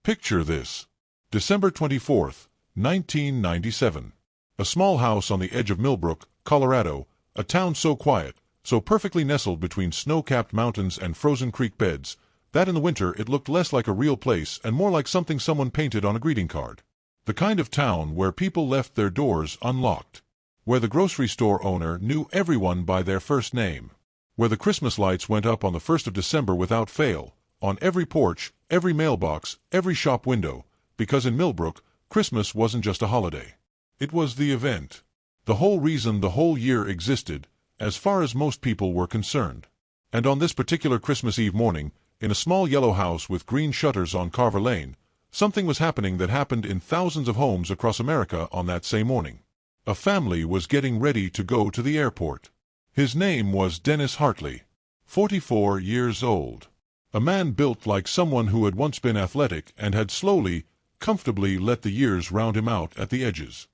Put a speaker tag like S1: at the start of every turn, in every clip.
S1: Picture this. December 24th, 1997. A small house on the edge of Millbrook, Colorado, a town so quiet, so perfectly nestled between snow-capped mountains and frozen creek beds, that in the winter it looked less like a real place and more like something someone painted on a greeting card. The kind of town where people left their doors unlocked, where the grocery store owner knew everyone by their first name, where the Christmas lights went up on the 1st of December without fail, on every porch, every mailbox, every shop window, because in Millbrook, Christmas wasn't just a holiday. It was the event. The whole reason the whole year existed, as far as most people were concerned. And on this particular Christmas Eve morning, in a small yellow house with green shutters on Carver Lane, something was happening that happened in thousands of homes across America on that same morning. A family was getting ready to go to the airport. His name was Dennis Hartley, 44 years old. A man built like someone who had once been athletic and had slowly, comfortably let the years round him out at the edges.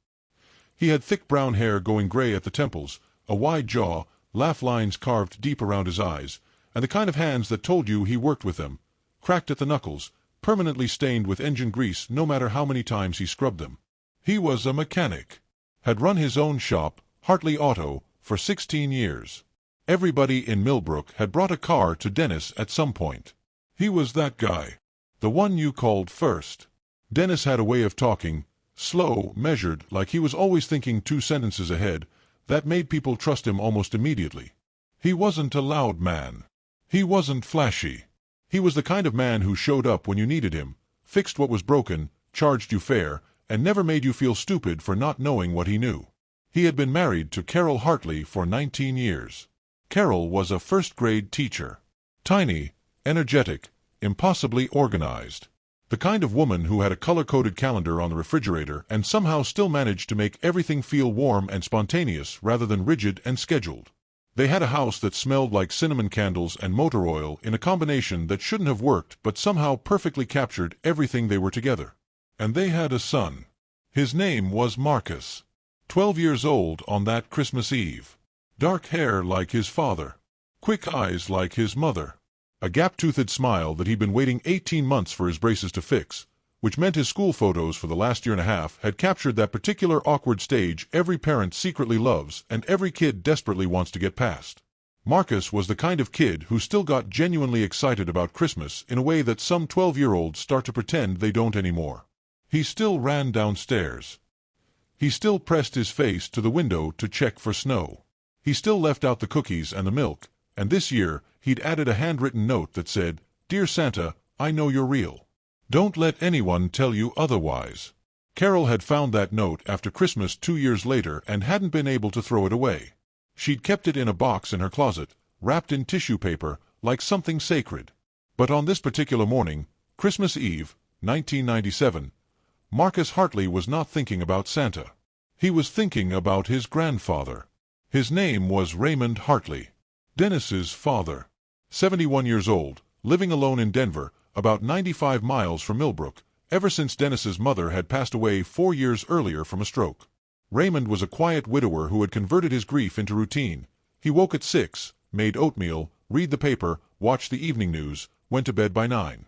S1: He had thick brown hair going gray at the temples, a wide jaw, laugh lines carved deep around his eyes, and the kind of hands that told you he worked with them, cracked at the knuckles, permanently stained with engine grease no matter how many times he scrubbed them. He was a mechanic. Had run his own shop, Hartley Auto, for 16 years. Everybody in Millbrook had brought a car to Dennis at some point. He was that guy. The one you called first. Dennis had a way of talking, slow, measured, like he was always thinking 2 sentences ahead, that made people trust him almost immediately. He wasn't a loud man. He wasn't flashy. He was the kind of man who showed up when you needed him, fixed what was broken, charged you fair, and never made you feel stupid for not knowing what he knew. He had been married to Carol Hartley for 19 years. Carol was a first-grade teacher. Tiny, energetic, impossibly organized. The kind of woman who had a color-coded calendar on the refrigerator and somehow still managed to make everything feel warm and spontaneous rather than rigid and scheduled. They had a house that smelled like cinnamon candles and motor oil in a combination that shouldn't have worked but somehow perfectly captured everything they were together. And they had a son. His name was Marcus. 12 years old on that Christmas Eve. Dark hair like his father. Quick eyes like his mother. A gap-toothed smile that he'd been waiting 18 months for his braces to fix, which meant his school photos for the last year and a half had captured that particular awkward stage every parent secretly loves and every kid desperately wants to get past. Marcus was the kind of kid who still got genuinely excited about Christmas in a way that some 12-year-olds start to pretend they don't anymore. He still ran downstairs. He still pressed his face to the window to check for snow. He still left out the cookies and the milk, and this year he'd added a handwritten note that said, "Dear Santa, I know you're real. Don't let anyone tell you otherwise." Carol had found that note after Christmas 2 years later and hadn't been able to throw it away. She'd kept it in a box in her closet, wrapped in tissue paper, like something sacred. But on this particular morning, Christmas Eve, 1997, Marcus Hartley was not thinking about Santa. He was thinking about his grandfather. His name was Raymond Hartley. Dennis's father. 71 years old, living alone in Denver, about 95 miles from Millbrook, ever since Dennis's mother had passed away 4 years earlier from a stroke. Raymond was a quiet widower who had converted his grief into routine. He woke at 6, made oatmeal, read the paper, watched the evening news, went to bed by 9.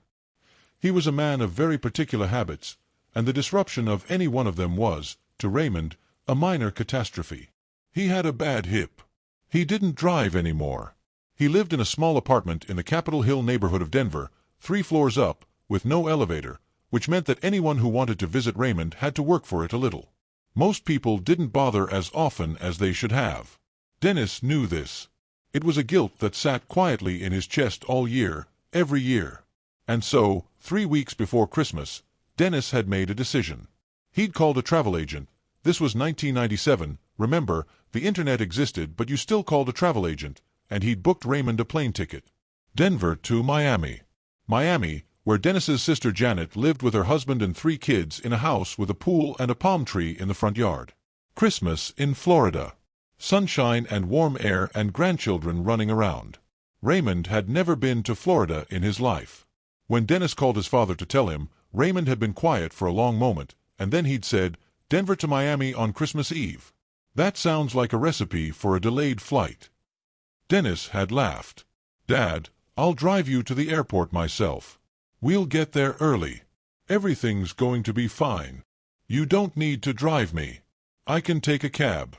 S1: He was a man of very particular habits, and the disruption of any one of them was, to Raymond, a minor catastrophe. He had a bad hip. He didn't drive anymore. He lived in a small apartment in the Capitol Hill neighborhood of Denver, 3 floors up, with no elevator, which meant that anyone who wanted to visit Raymond had to work for it a little. Most people didn't bother as often as they should have. Dennis knew this. It was a guilt that sat quietly in his chest all year, every year. And so, 3 weeks before Christmas, Dennis had made a decision. He'd called a travel agent. This was 1997, remember, the internet existed but you still called a travel agent, and he'd booked Raymond a plane ticket. Denver to Miami. Miami, where Dennis's sister Janet lived with her husband and 3 kids in a house with a pool and a palm tree in the front yard. Christmas in Florida. Sunshine and warm air and grandchildren running around. Raymond had never been to Florida in his life. When Dennis called his father to tell him, Raymond had been quiet for a long moment, and then he'd said, "Denver to Miami on Christmas Eve. That sounds like a recipe for a delayed flight." Dennis had laughed. "Dad, I'll drive you to the airport myself. We'll get there early." Everything's going to be fine. You don't need to drive me. I can take a cab.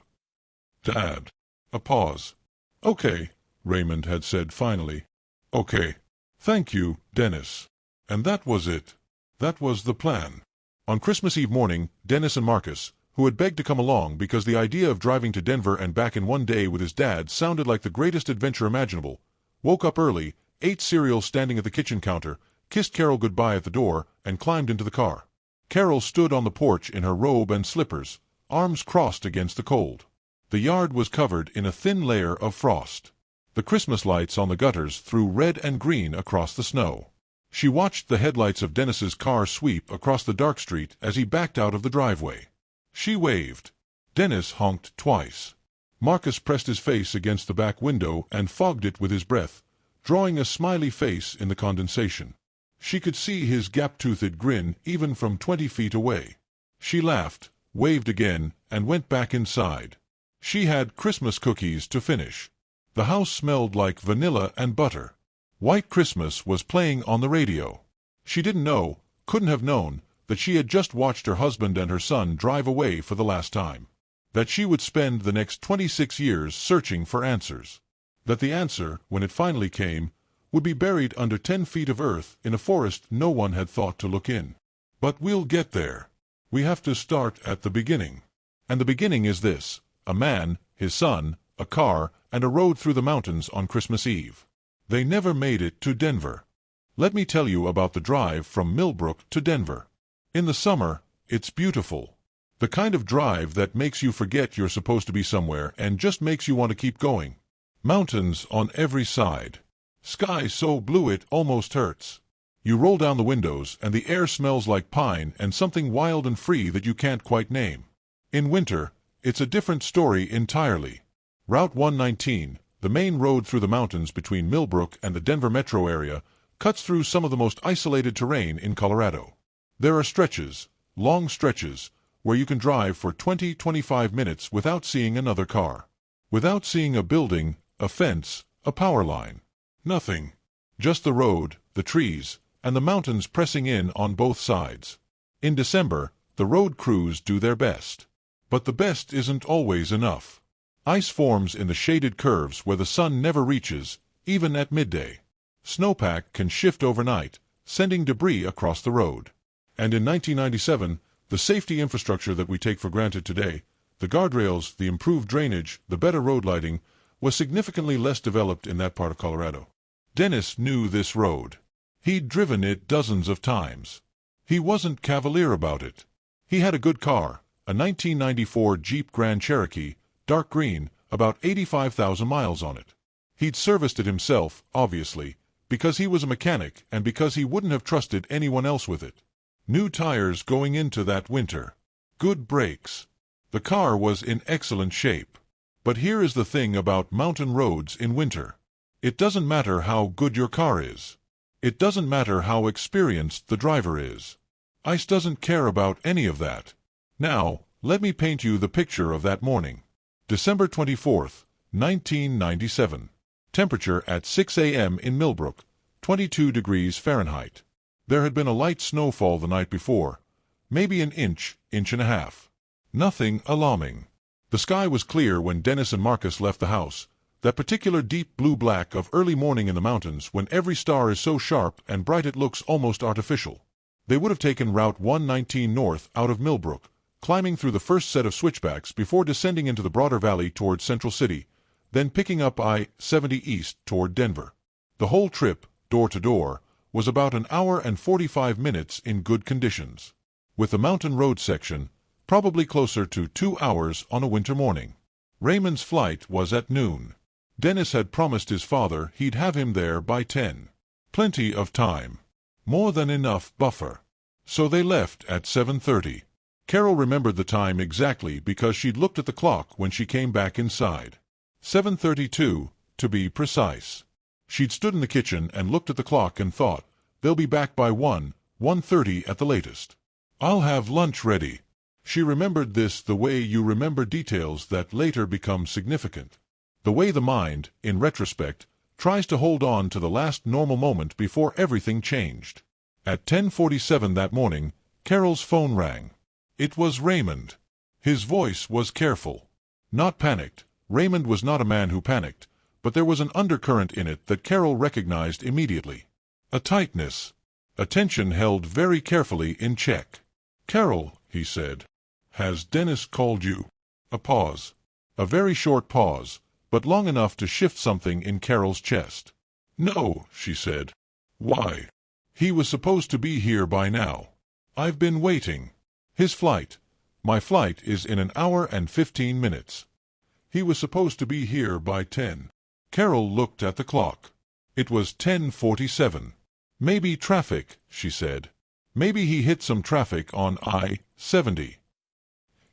S1: Dad. A pause. Okay, Raymond had said finally. Okay. Thank you, Dennis. And that was it. That was the plan. On Christmas Eve morning, Dennis and Marcus, who had begged to come along because the idea of driving to Denver and back in one day with his dad sounded like the greatest adventure imaginable, woke up early, ate cereal standing at the kitchen counter, kissed Carol goodbye at the door, and climbed into the car. Carol stood on the porch in her robe and slippers, arms crossed against the cold. The yard was covered in a thin layer of frost. The Christmas lights on the gutters threw red and green across the snow. She watched the headlights of Dennis's car sweep across the dark street as he backed out of the driveway. She waved. Dennis honked twice. Marcus pressed his face against the back window and fogged it with his breath, drawing a smiley face in the condensation. She could see his gap-toothed grin even from 20 feet away. She laughed, waved again, and went back inside. She had Christmas cookies to finish. The house smelled like vanilla and butter. White Christmas was playing on the radio. She didn't know, couldn't have known, that she had just watched her husband and her son drive away for the last time. That she would spend the next 26 years searching for answers. That the answer, when it finally came, would be buried under 10 feet of earth in a forest no one had thought to look in. But we'll get there. We have to start at the beginning. And the beginning is this: a man, his son, a car, and a road through the mountains on Christmas Eve. They never made it to Denver. Let me tell you about the drive from Millbrook to Denver. In the summer, it's beautiful. The kind of drive that makes you forget you're supposed to be somewhere and just makes you want to keep going. Mountains on every side. Sky so blue it almost hurts. You roll down the windows and the air smells like pine and something wild and free that you can't quite name. In winter, it's a different story entirely. Route 119, the main road through the mountains between Millbrook and the Denver metro area, cuts through some of the most isolated terrain in Colorado. There are stretches, long stretches, where you can drive for 20-25 minutes without seeing another car. Without seeing a building, a fence, a power line. Nothing. Just the road, the trees, and the mountains pressing in on both sides. In December, the road crews do their best. But the best isn't always enough. Ice forms in the shaded curves where the sun never reaches, even at midday. Snowpack can shift overnight, sending debris across the road. And in 1997, the safety infrastructure that we take for granted today, the guardrails, the improved drainage, the better road lighting, was significantly less developed in that part of Colorado. Dennis knew this road. He'd driven it dozens of times. He wasn't cavalier about it. He had a good car, a 1994 Jeep Grand Cherokee, dark green, about 85,000 miles on it. He'd serviced it himself, obviously, because he was a mechanic and because he wouldn't have trusted anyone else with it. New tires going into that winter. Good brakes. The car was in excellent shape. But here is the thing about mountain roads in winter. It doesn't matter how good your car is. It doesn't matter how experienced the driver is. Ice doesn't care about any of that. Now, let me paint you the picture of that morning. December 24th, 1997. Temperature at 6 a.m. in Millbrook, 22 degrees Fahrenheit. There had been a light snowfall the night before, maybe an inch, inch and a half. Nothing alarming. The sky was clear when Dennis and Marcus left the house, that particular deep blue-black of early morning in the mountains when every star is so sharp and bright it looks almost artificial. They would have taken Route 119 north out of Millbrook, climbing through the first set of switchbacks before descending into the broader valley toward Central City, then picking up I-70 east toward Denver. The whole trip, door to door, was about an hour and 45 minutes in good conditions. With the mountain road section, probably closer to 2 hours on a winter morning. Raymond's flight was at noon. Dennis had promised his father he'd have him there by 10. Plenty of time. More than enough buffer. So they left at 7:30. Carol remembered the time exactly because she'd looked at the clock when she came back inside. 7:32, to be precise. She'd stood in the kitchen and looked at the clock and thought, they'll be back by 1:30 at the latest. I'll have lunch ready. She remembered this the way you remember details that later become significant. The way the mind, in retrospect, tries to hold on to the last normal moment before everything changed. At 10:47 that morning, Carol's phone rang. It was Raymond. His voice was careful. Not panicked. Raymond was not a man who panicked, but there was an undercurrent in it that Carol recognized immediately. A tightness. A tension held very carefully in check. "Carol," he said, "has Dennis called you?" A pause. A very short pause, but long enough to shift something in Carol's chest. "No," she said. "Why?" "He was supposed to be here by now. I've been waiting. His flight. My flight is in an hour and 15 minutes. He was supposed to be here by 10. Carol looked at the clock. It was 10:47. "Maybe traffic," she said. "Maybe he hit some traffic on I-70.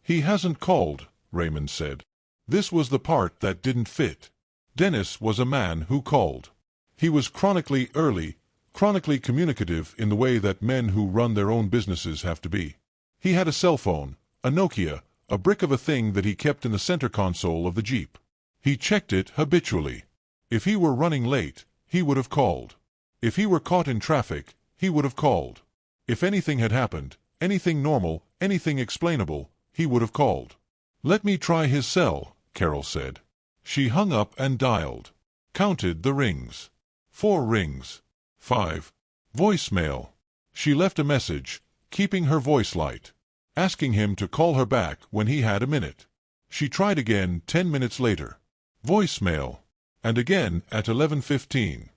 S1: "He hasn't called," Raymond said. This was the part that didn't fit. Dennis was a man who called. He was chronically early, chronically communicative in the way that men who run their own businesses have to be. He had a cell phone, a Nokia, a brick of a thing that he kept in the center console of the Jeep. He checked it habitually. If he were running late, he would have called. If he were caught in traffic, he would have called. If anything had happened, anything normal, anything explainable, he would have called. "Let me try his cell," Carol said. She hung up and dialed. Counted the rings. 4 rings. 5. Voicemail. She left a message, keeping her voice light, asking him to call her back when he had a minute. She tried again 10 minutes later. Voicemail. And again at 11:15.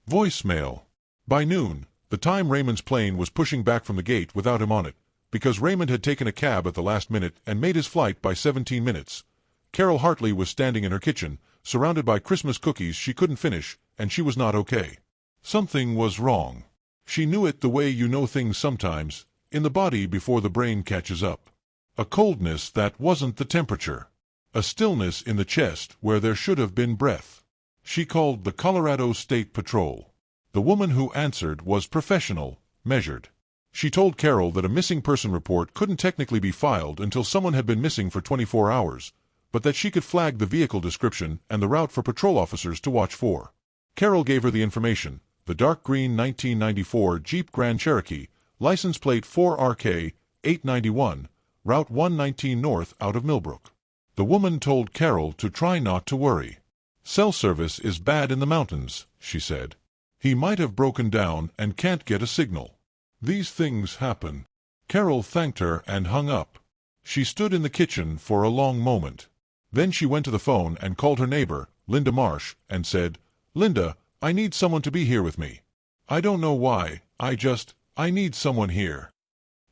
S1: Voicemail. By noon, the time Raymond's plane was pushing back from the gate without him on it, because Raymond had taken a cab at the last minute and made his flight by 17 minutes. Carol Hartley was standing in her kitchen, surrounded by Christmas cookies she couldn't finish, and she was not okay. Something was wrong. She knew it the way you know things sometimes, in the body before the brain catches up. A coldness that wasn't the temperature. A stillness in the chest where there should have been breath. She called the Colorado State Patrol. The woman who answered was professional, measured. She told Carol that a missing person report couldn't technically be filed until someone had been missing for 24 hours, but that she could flag the vehicle description and the route for patrol officers to watch for. Carol gave her the information: the dark green 1994 Jeep Grand Cherokee, license plate 4RK891, Route 119 North out of Millbrook. The woman told Carol to try not to worry. "Cell service is bad in the mountains," she said. "He might have broken down and can't get a signal. These things happen." Carol thanked her and hung up. She stood in the kitchen for a long moment. Then she went to the phone and called her neighbor, Linda Marsh, and said, "Linda, I need someone to be here with me. I don't know why, I need someone here."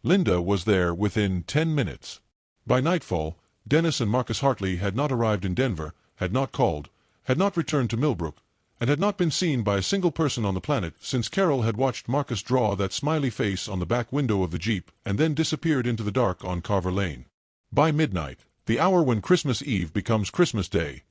S1: Linda was there within 10 minutes. By nightfall, Dennis and Marcus Hartley had not arrived in Denver, had not called, had not returned to Millbrook, and had not been seen by a single person on the planet since Carol had watched Marcus draw that smiley face on the back window of the Jeep and then disappeared into the dark on Carver Lane. By midnight, the hour when Christmas Eve becomes Christmas Day,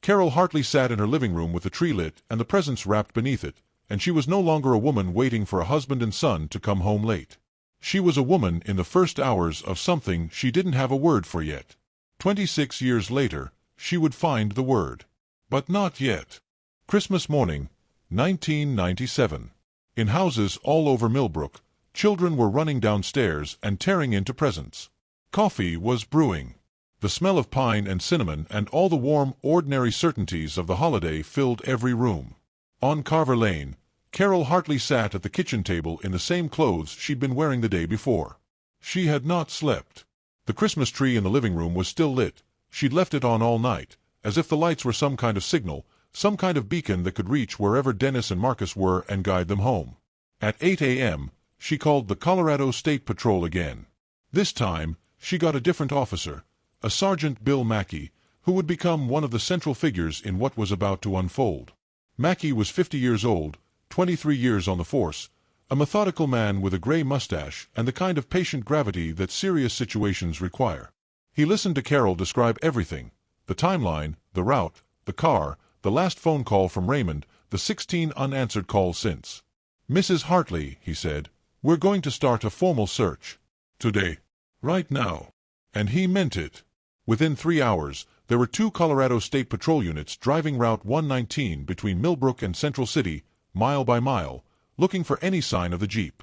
S1: Carol Hartley sat in her living room with the tree lit and the presents wrapped beneath it, and she was no longer a woman waiting for a husband and son to come home late. She was a woman in the first hours of something she didn't have a word for yet. 26 years later, she would find the word. But not yet. Christmas morning, 1997. In houses all over Millbrook, children were running downstairs and tearing into presents. Coffee was brewing. The smell of pine and cinnamon and all the warm, ordinary certainties of the holiday filled every room. On Carver Lane, Carol Hartley sat at the kitchen table in the same clothes she'd been wearing the day before. She had not slept. The Christmas tree in the living room was still lit. She'd left it on all night, as if the lights were some kind of signal, some kind of beacon that could reach wherever Dennis and Marcus were and guide them home. At 8 a.m., she called the Colorado State Patrol again. This time, she got a different officer, a Sergeant Bill Mackey, who would become one of the central figures in what was about to unfold. Mackey was 50 years old, 23 years on the force, a methodical man with a gray mustache and the kind of patient gravity that serious situations require. He listened to Carol describe everything: the timeline, the route, the car, the last phone call from Raymond, the 16 unanswered calls since. "Mrs. Hartley," he said, "we're going to start a formal search. Today. Right now." And he meant it. Within 3 hours, there were 2 Colorado State Patrol units driving Route 119 between Millbrook and Central City, mile by mile, looking for any sign of the Jeep.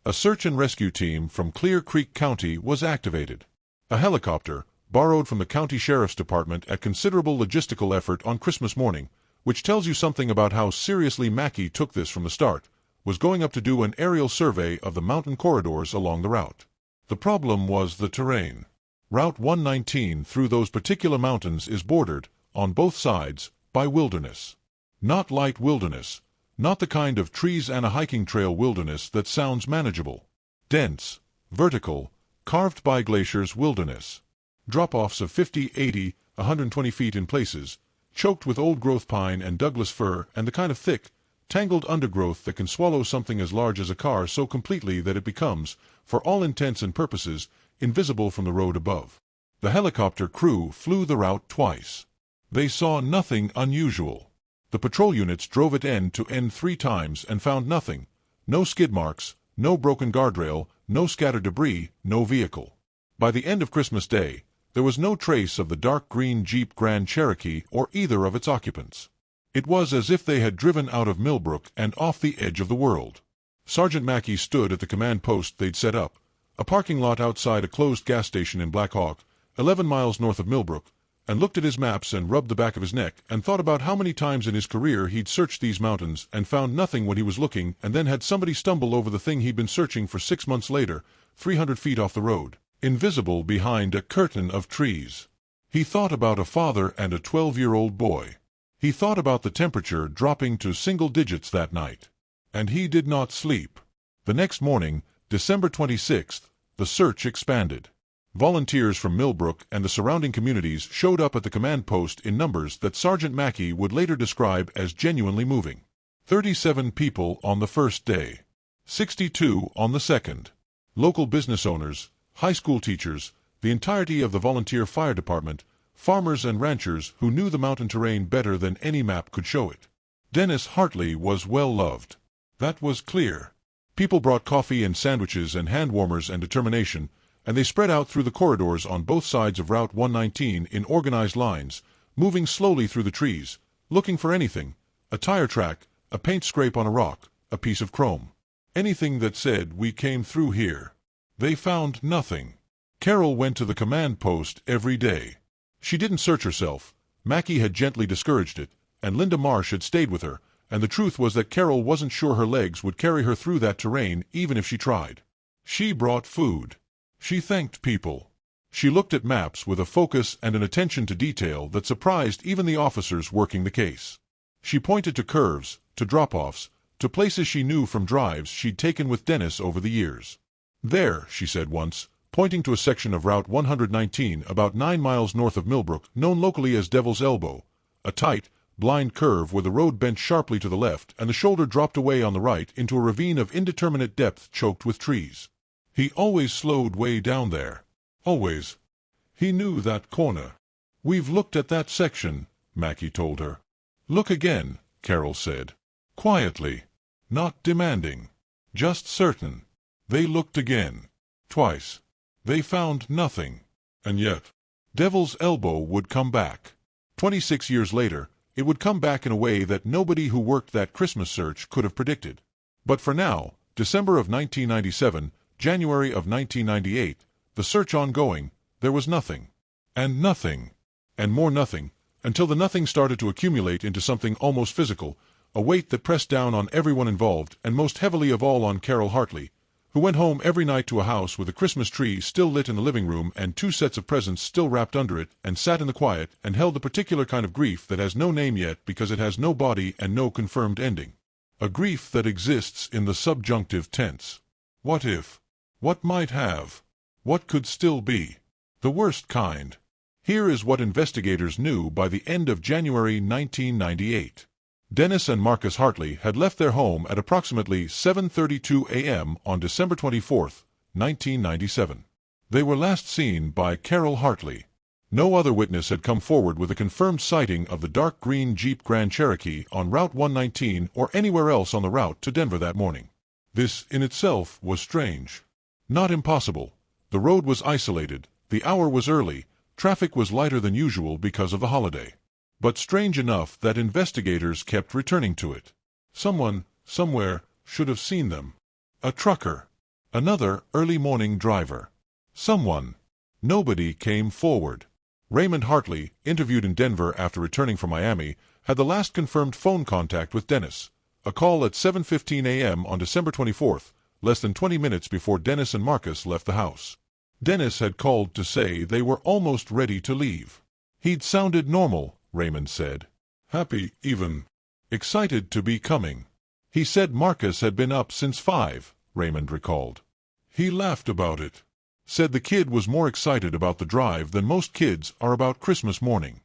S1: A search and rescue team from Clear Creek County was activated. A helicopter, borrowed from the county sheriff's department at considerable logistical effort on Christmas morning, which tells you something about how seriously Mackey took this from the start, was going up to do an aerial survey of the mountain corridors along the route. The problem was the terrain. Route 119 through those particular mountains is bordered, on both sides, by wilderness. Not light wilderness, not the kind of trees and a hiking trail wilderness that sounds manageable. Dense, vertical, carved by glaciers wilderness. Drop-offs of 50, 80, 120 feet in places, choked with old-growth pine and Douglas fir and the kind of thick, tangled undergrowth that can swallow something as large as a car so completely that it becomes, for all intents and purposes, invisible from the road above. The helicopter crew flew the route twice. They saw nothing unusual. The patrol units drove it end to end 3 times and found nothing. No skid marks, no broken guardrail, no scattered debris, no vehicle. By the end of Christmas Day, there was no trace of the dark green Jeep Grand Cherokee or either of its occupants. It was as if they had driven out of Millbrook and off the edge of the world. Sergeant Mackey stood at the command post they'd set up, a parking lot outside a closed gas station in Black Hawk, 11 miles north of Millbrook, and looked at his maps and rubbed the back of his neck and thought about how many times in his career he'd searched these mountains and found nothing when he was looking and then had somebody stumble over the thing he'd been searching for 6 months later, 300 feet off the road, invisible behind a curtain of trees. He thought about a father and a 12-year-old boy. He thought about the temperature dropping to single digits that night. And he did not sleep. The next morning, December 26th, the search expanded. Volunteers from Millbrook and the surrounding communities showed up at the command post in numbers that Sergeant Mackey would later describe as genuinely moving. 37 people on the first day. 62 on the second. Local business owners, high school teachers, the entirety of the volunteer fire department, farmers and ranchers who knew the mountain terrain better than any map could show it. Dennis Hartley was well loved. That was clear. People brought coffee and sandwiches and hand warmers and determination, and they spread out through the corridors on both sides of Route 119 in organized lines, moving slowly through the trees, looking for anything, a tire track, a paint scrape on a rock, a piece of chrome. Anything that said, "We came through here." They found nothing. Carol went to the command post every day. She didn't search herself. Mackey had gently discouraged it, and Linda Marsh had stayed with her, and the truth was that Carol wasn't sure her legs would carry her through that terrain even if she tried. She brought food. She thanked people. She looked at maps with a focus and an attention to detail that surprised even the officers working the case. She pointed to curves, to drop-offs, to places she knew from drives she'd taken with Dennis over the years. "There," she said once, pointing to a section of Route 119 about 9 miles north of Millbrook, known locally as Devil's Elbow, a tight, blind curve where the road bent sharply to the left and the shoulder dropped away on the right into a ravine of indeterminate depth choked with trees. He always slowed way down there. Always. He knew that corner. "We've looked at that section," Mackey told her. "Look again," Carol said. Quietly. Not demanding. Just certain. They looked again. Twice. They found nothing. And yet, Devil's Elbow would come back. 26 years later, it would come back in a way that nobody who worked that Christmas search could have predicted. But for now, December of 1997, January of 1998, the search ongoing, there was nothing. And nothing. And more nothing, until the nothing started to accumulate into something almost physical, a weight that pressed down on everyone involved and most heavily of all on Carol Hartley, who went home every night to a house with a Christmas tree still lit in the living room and 2 sets of presents still wrapped under it, and sat in the quiet and held the particular kind of grief that has no name yet because it has no body and no confirmed ending. A grief that exists in the subjunctive tense. What if? What might have? What could still be? The worst kind. Here is what investigators knew by the end of January 1998. Dennis and Marcus Hartley had left their home at approximately 7:32 a.m. on December 24, 1997. They were last seen by Carol Hartley. No other witness had come forward with a confirmed sighting of the dark green Jeep Grand Cherokee on Route 119 or anywhere else on the route to Denver that morning. This, in itself, was strange. Not impossible. The road was isolated, the hour was early, traffic was lighter than usual because of the holiday. But strange enough that investigators kept returning to it. Someone, somewhere, should have seen them. A trucker. Another early morning driver. Someone. Nobody came forward. Raymond Hartley, interviewed in Denver after returning from Miami, had the last confirmed phone contact with Dennis. A call at 7:15 a.m. on December 24th, less than 20 minutes before Dennis and Marcus left the house. Dennis had called to say they were almost ready to leave. He'd sounded normal, Raymond said. Happy, even. Excited to be coming. He said Marcus had been up since 5, Raymond recalled. He laughed about it. Said the kid was more excited about the drive than most kids are about Christmas morning.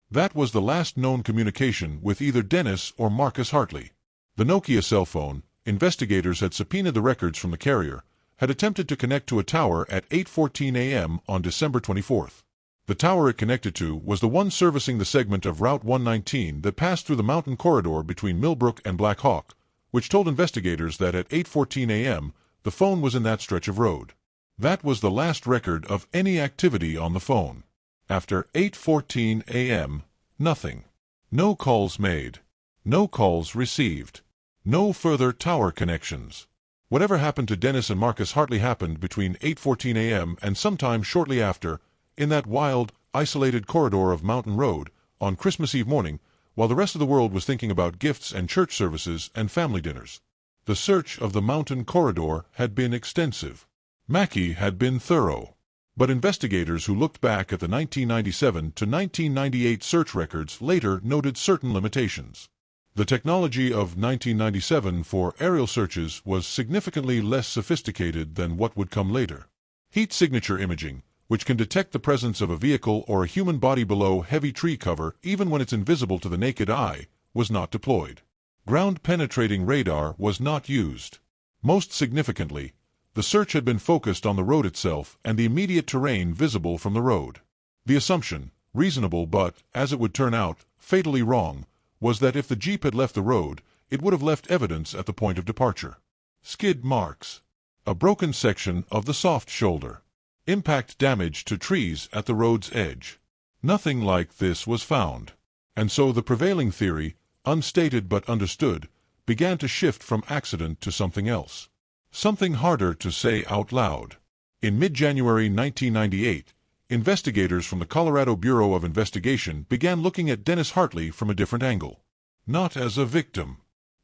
S1: That was the last known communication with either Dennis or Marcus Hartley. The Nokia cell phone, investigators had subpoenaed the records from the carrier, had attempted to connect to a tower at 8:14 a.m. on December 24th. The tower it connected to was the one servicing the segment of Route 119 that passed through the mountain corridor between Millbrook and Black Hawk, which told investigators that at 8:14 a.m. the phone was in that stretch of road. That was the last record of any activity on the phone. After 8:14 a.m., nothing. No calls made. No calls received. No further tower connections. Whatever happened to Dennis and Marcus Hartley happened between 8:14 a.m. and sometime shortly after, in that wild, isolated corridor of Mountain Road, on Christmas Eve morning, while the rest of the world was thinking about gifts and church services and family dinners. The search of the mountain corridor had been extensive. Mackey had been thorough. But investigators who looked back at the 1997 to 1998 search records later noted certain limitations. The technology of 1997 for aerial searches was significantly less sophisticated than what would come later. Heat signature imaging, which can detect the presence of a vehicle or a human body below heavy tree cover even when it's invisible to the naked eye, was not deployed. Ground-penetrating radar was not used. Most significantly, the search had been focused on the road itself and the immediate terrain visible from the road. The assumption, reasonable but, as it would turn out, fatally wrong, was that if the Jeep had left the road, it would have left evidence at the point of departure. Skid marks. A broken section of the soft shoulder. Impact damage to trees at the road's edge. Nothing like this was found. And so the prevailing theory, unstated but understood, began to shift from accident to something else. Something harder to say out loud. In mid-January 1998, investigators from the Colorado Bureau of Investigation began looking at Dennis Hartley from a different angle. Not as a victim.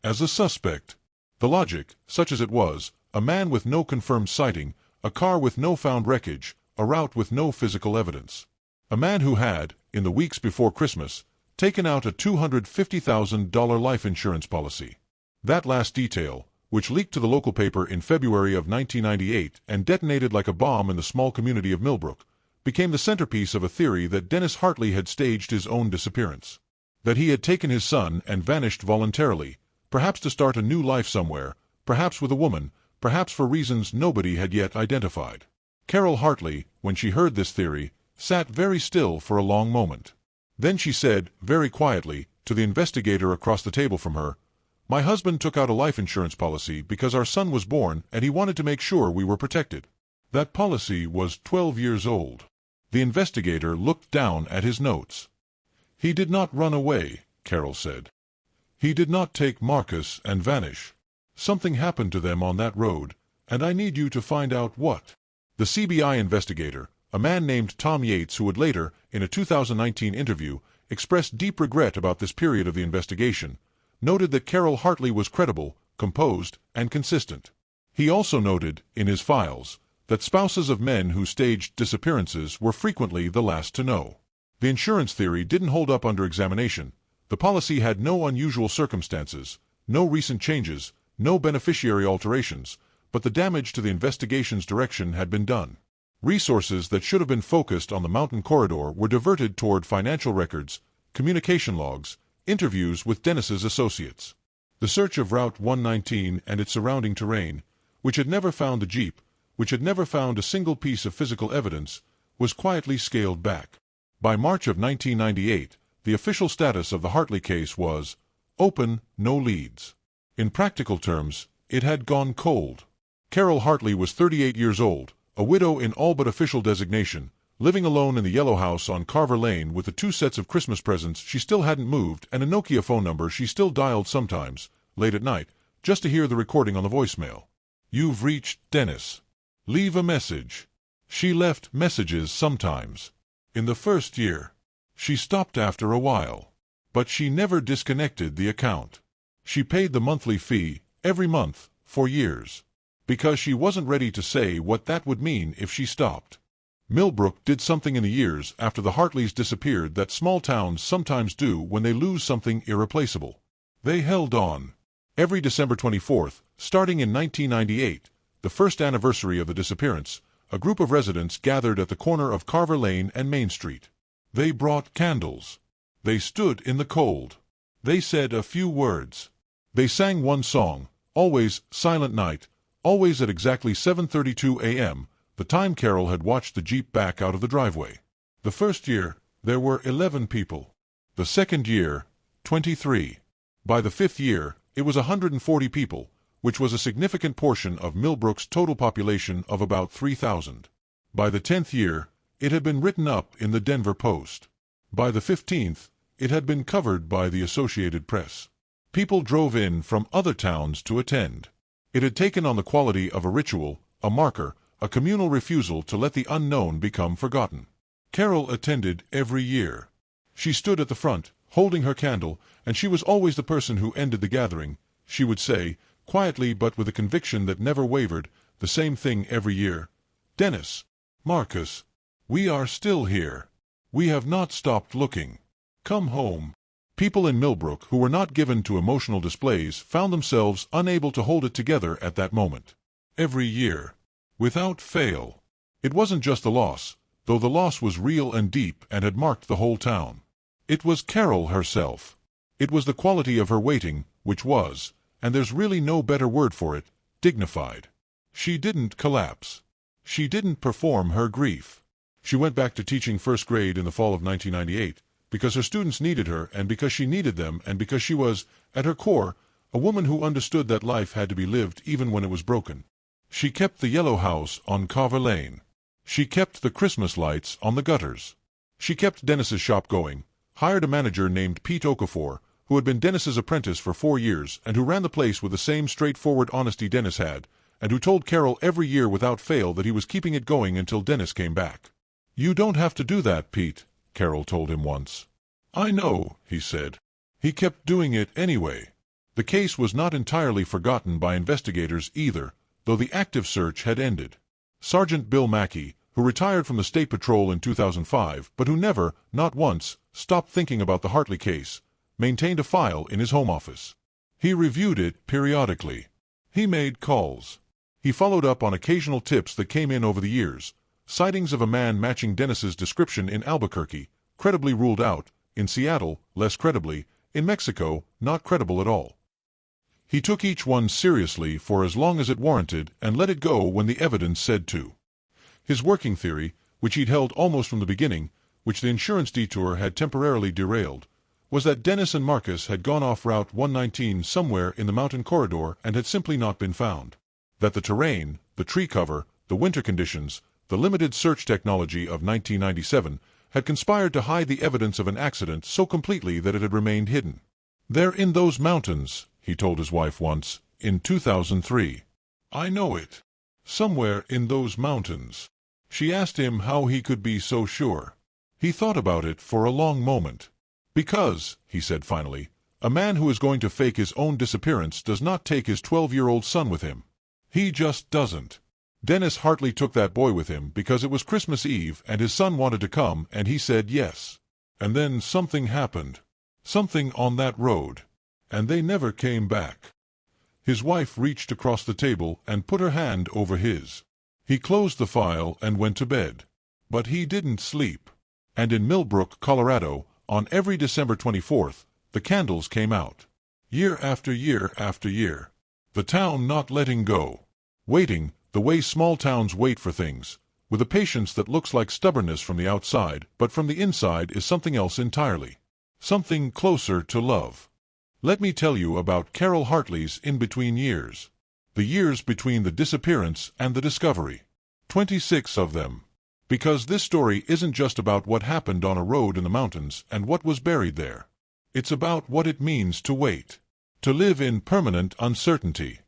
S1: As a suspect. The logic, such as it was, a man with no confirmed sighting, a car with no found wreckage, a route with no physical evidence. A man who had, in the weeks before Christmas, taken out a $250,000 life insurance policy. That last detail, which leaked to the local paper in February of 1998 and detonated like a bomb in the small community of Millbrook, became the centerpiece of a theory that Dennis Hartley had staged his own disappearance. That he had taken his son and vanished voluntarily, perhaps to start a new life somewhere, perhaps with a woman, perhaps for reasons nobody had yet identified. Carol Hartley, when she heard this theory, sat very still for a long moment. Then she said, very quietly, to the investigator across the table from her, "My husband took out a life insurance policy because our son was born and he wanted to make sure we were protected. That policy was 12 years old." The investigator looked down at his notes. "He did not run away," Carol said. "He did not take Marcus and vanish. Something happened to them on that road, and I need you to find out what." The CBI investigator, a man named Tom Yates, who would later, in a 2019 interview, express deep regret about this period of the investigation, noted that Carol Hartley was credible, composed, and consistent. He also noted, in his files, that spouses of men who staged disappearances were frequently the last to know. The insurance theory didn't hold up under examination. The policy had no unusual circumstances, no recent changes, no beneficiary alterations, but the damage to the investigation's direction had been done. Resources that should have been focused on the mountain corridor were diverted toward financial records, communication logs, interviews with Dennis's associates. The search of Route 119 and its surrounding terrain, which had never found the Jeep, which had never found a single piece of physical evidence, was quietly scaled back. By March of 1998, the official status of the Hartley case was open, no leads. In practical terms, it had gone cold. Carol Hartley was 38 years old, a widow in all but official designation, living alone in the yellow house on Carver Lane with the 2 sets of Christmas presents she still hadn't moved and a Nokia phone number she still dialed sometimes, late at night, just to hear the recording on the voicemail. You've reached Dennis. Leave a message. She left messages sometimes. In the first year. She stopped after a while. But she never disconnected the account. She paid the monthly fee, every month, for years. Because she wasn't ready to say what that would mean if she stopped. Millbrook did something in the years after the Hartleys disappeared that small towns sometimes do when they lose something irreplaceable. They held on. Every December 24th, starting in 1998, the first anniversary of the disappearance, a group of residents gathered at the corner of Carver Lane and Main Street. They brought candles. They stood in the cold. They said a few words. They sang one song, always Silent Night, always at exactly 7:32 a.m., the time Carol had watched the Jeep back out of the driveway. The first year, there were 11 people. The second year, 23. By the fifth year, it was 140 people, which was a significant portion of Millbrook's total population of about 3,000. By the 10th year, it had been written up in the Denver Post. By the 15th, it had been covered by the Associated Press. People drove in from other towns to attend. It had taken on the quality of a ritual, a marker, a communal refusal to let the unknown become forgotten. Carol attended every year. She stood at the front, holding her candle, and she was always the person who ended the gathering. She would say, quietly but with a conviction that never wavered, the same thing every year. Dennis, Marcus, we are still here. We have not stopped looking. Come home. People in Millbrook who were not given to emotional displays found themselves unable to hold it together at that moment. Every year. Without fail. It wasn't just the loss, though the loss was real and deep and had marked the whole town. It was Carol herself. It was the quality of her waiting, which was, and there's really no better word for it, dignified. She didn't collapse. She didn't perform her grief. She went back to teaching first grade in the fall of 1998, because her students needed her and because she needed them and because she was, at her core, a woman who understood that life had to be lived even when it was broken. She kept the yellow house on Carver Lane. She kept the Christmas lights on the gutters. She kept Dennis's shop going, hired a manager named Pete Okafor, who had been Dennis's apprentice for 4 years and who ran the place with the same straightforward honesty Dennis had, and who told Carol every year without fail that he was keeping it going until Dennis came back. "You don't have to do that, Pete," Carol told him once. "I know," he said. He kept doing it anyway. The case was not entirely forgotten by investigators either, though the active search had ended. Sergeant Bill Mackey, who retired from the State Patrol in 2005, but who never, not once, stopped thinking about the Hartley case, maintained a file in his home office. He reviewed it periodically. He made calls. He followed up on occasional tips that came in over the years. Sightings of a man matching Dennis's description in Albuquerque, credibly ruled out; in Seattle, less credibly; in Mexico, not credible at all. He took each one seriously for as long as it warranted and let it go when the evidence said to. His working theory, which he'd held almost from the beginning, which the insurance detour had temporarily derailed, was that Dennis and Marcus had gone off Route 119 somewhere in the mountain corridor and had simply not been found. That the terrain, the tree cover, the winter conditions, the limited search technology of 1997 had conspired to hide the evidence of an accident so completely that it had remained hidden. "They're in those mountains," he told his wife once, in 2003. "I know it. Somewhere in those mountains." She asked him how he could be so sure. He thought about it for a long moment. "Because," he said finally, "a man who is going to fake his own disappearance does not take his 12-year-old son with him. He just doesn't. Dennis Hartley took that boy with him because it was Christmas Eve and his son wanted to come and he said yes. And then something happened. Something on that road. And they never came back." His wife reached across the table and put her hand over his. He closed the file and went to bed. But he didn't sleep. And in Millbrook, Colorado, on every December 24th, the candles came out. Year after year after year. The town not letting go. Waiting, the way small towns wait for things, with a patience that looks like stubbornness from the outside, but from the inside is something else entirely. Something closer to love. Let me tell you about Carol Hartley's in-between years. The years between the disappearance and the discovery. 26 of them. Because this story isn't just about what happened on a road in the mountains and what was buried there. It's about what it means to wait. To live in permanent uncertainty.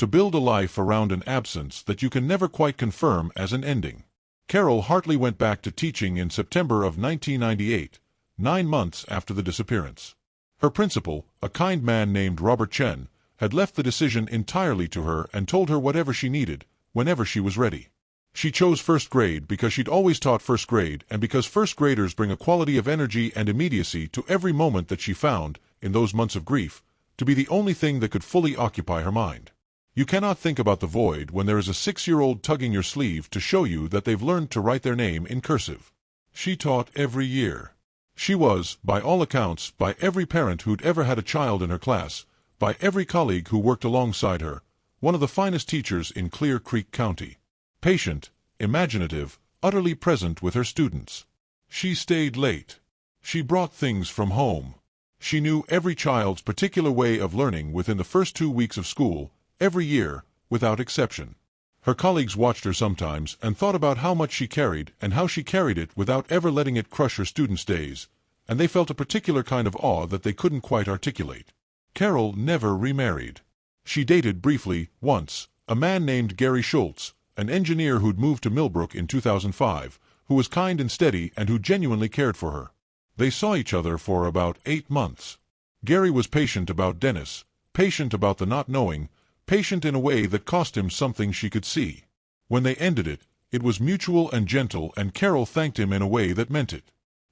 S1: to build a life around an absence that you can never quite confirm as an ending. Carol Hartley went back to teaching in September of 1998, 9 months after the disappearance. Her principal, a kind man named Robert Chen, had left the decision entirely to her and told her whatever she needed, whenever she was ready. She chose first grade because she'd always taught first grade and because first graders bring a quality of energy and immediacy to every moment that she found, in those months of grief, to be the only thing that could fully occupy her mind. You cannot think about the void when there is a 6-year-old tugging your sleeve to show you that they've learned to write their name in cursive. She taught every year. She was, by all accounts, by every parent who'd ever had a child in her class, by every colleague who worked alongside her, one of the finest teachers in Clear Creek County. Patient, imaginative, utterly present with her students. She stayed late. She brought things from home. She knew every child's particular way of learning within the first 2 weeks of school, every year, without exception. Her colleagues watched her sometimes and thought about how much she carried and how she carried it without ever letting it crush her students' days, and they felt a particular kind of awe that they couldn't quite articulate. Carol never remarried. She dated briefly, once, a man named Gary Schultz, an engineer who'd moved to Millbrook in 2005, who was kind and steady and who genuinely cared for her. They saw each other for about 8 months. Gary was patient about Dennis, patient about the not knowing, patient in a way that cost him something she could see. When they ended it, it was mutual and gentle, and Carol thanked him in a way that meant it.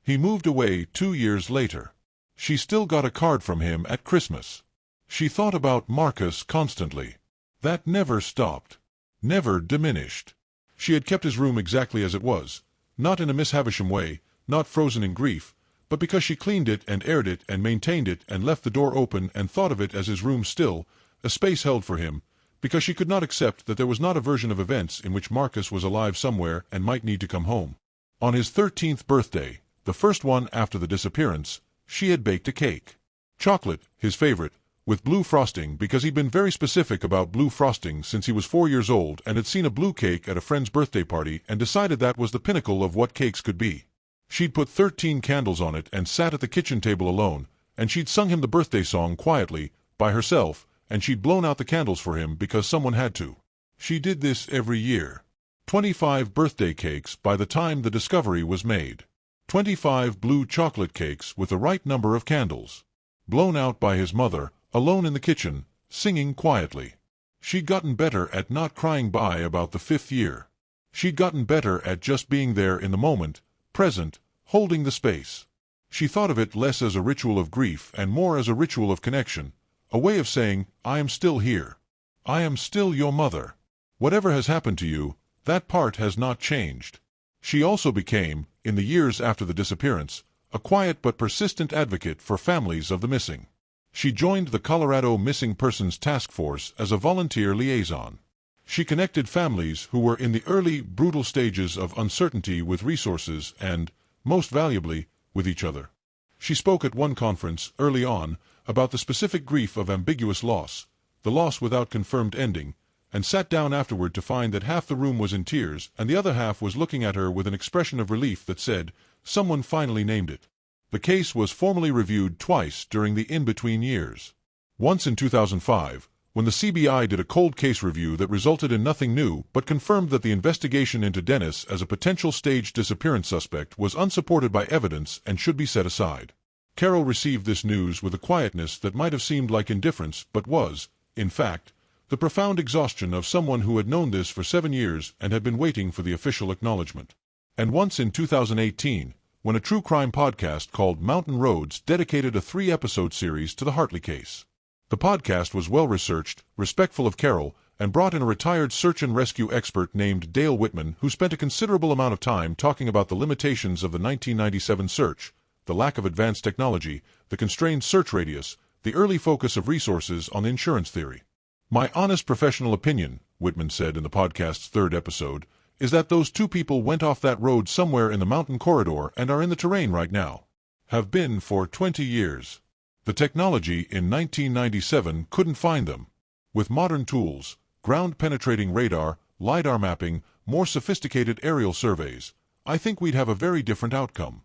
S1: He moved away 2 years later. She still got a card from him at Christmas. She thought about Marcus constantly. That never stopped. Never diminished. She had kept his room exactly as it was, not in a Miss Havisham way, not frozen in grief, but because she cleaned it and aired it and maintained it and left the door open and thought of it as his room still, a space held for him, because she could not accept that there was not a version of events in which Marcus was alive somewhere and might need to come home. On his 13th birthday, the first one after the disappearance, she had baked a cake. Chocolate, his favorite, with blue frosting because he'd been very specific about blue frosting since he was 4 years old and had seen a blue cake at a friend's birthday party and decided that was the pinnacle of what cakes could be. She'd put 13 candles on it and sat at the kitchen table alone, and she'd sung him the birthday song quietly, by herself, and she'd blown out the candles for him because someone had to. She did this every year. 25 birthday cakes by the time the discovery was made. 25 blue chocolate cakes with the right number of candles. Blown out by his mother, alone in the kitchen, singing quietly. She'd gotten better at not crying by about the 5th year. She'd gotten better at just being there in the moment, present, holding the space. She thought of it less as a ritual of grief and more as a ritual of connection, a way of saying, I am still here. I am still your mother. Whatever has happened to you, that part has not changed. She also became, in the years after the disappearance, a quiet but persistent advocate for families of the missing. She joined the Colorado Missing Persons Task Force as a volunteer liaison. She connected families who were in the early, brutal stages of uncertainty with resources and, most valuably, with each other. She spoke at one conference, early on, about the specific grief of ambiguous loss, the loss without confirmed ending, and sat down afterward to find that half the room was in tears and the other half was looking at her with an expression of relief that said, someone finally named it. The case was formally reviewed twice during the in-between years. Once in 2005, when the CBI did a cold case review that resulted in nothing new but confirmed that the investigation into Dennis as a potential staged disappearance suspect was unsupported by evidence and should be set aside. Carol received this news with a quietness that might have seemed like indifference but was, in fact, the profound exhaustion of someone who had known this for 7 years and had been waiting for the official acknowledgement. And once in 2018, when a true crime podcast called Mountain Roads dedicated a 3-episode series to the Hartley case. The podcast was well-researched, respectful of Carol, and brought in a retired search and rescue expert named Dale Whitman who spent a considerable amount of time talking about the limitations of the 1997 search, the lack of advanced technology, the constrained search radius, the early focus of resources on the insurance theory. My honest professional opinion, Whitman said in the podcast's 3rd episode, is that those 2 people went off that road somewhere in the mountain corridor and are in the terrain right now. Have been for 20 years. The technology in 1997 couldn't find them. With modern tools, ground-penetrating radar, LiDAR mapping, more sophisticated aerial surveys, I think we'd have a very different outcome.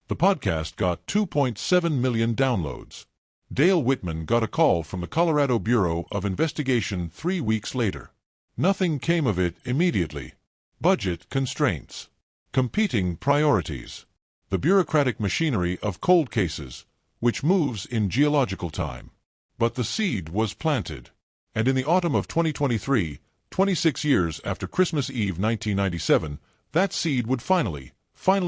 S1: The podcast got 2.7 million downloads. Dale Whitman got a call from the Colorado Bureau of Investigation 3 weeks later. Nothing came of it immediately. Budget constraints. Competing priorities. The bureaucratic machinery of cold cases, which moves in geological time. But the seed was planted. And in the autumn of 2023, 26 years after Christmas Eve 1997, that seed would finally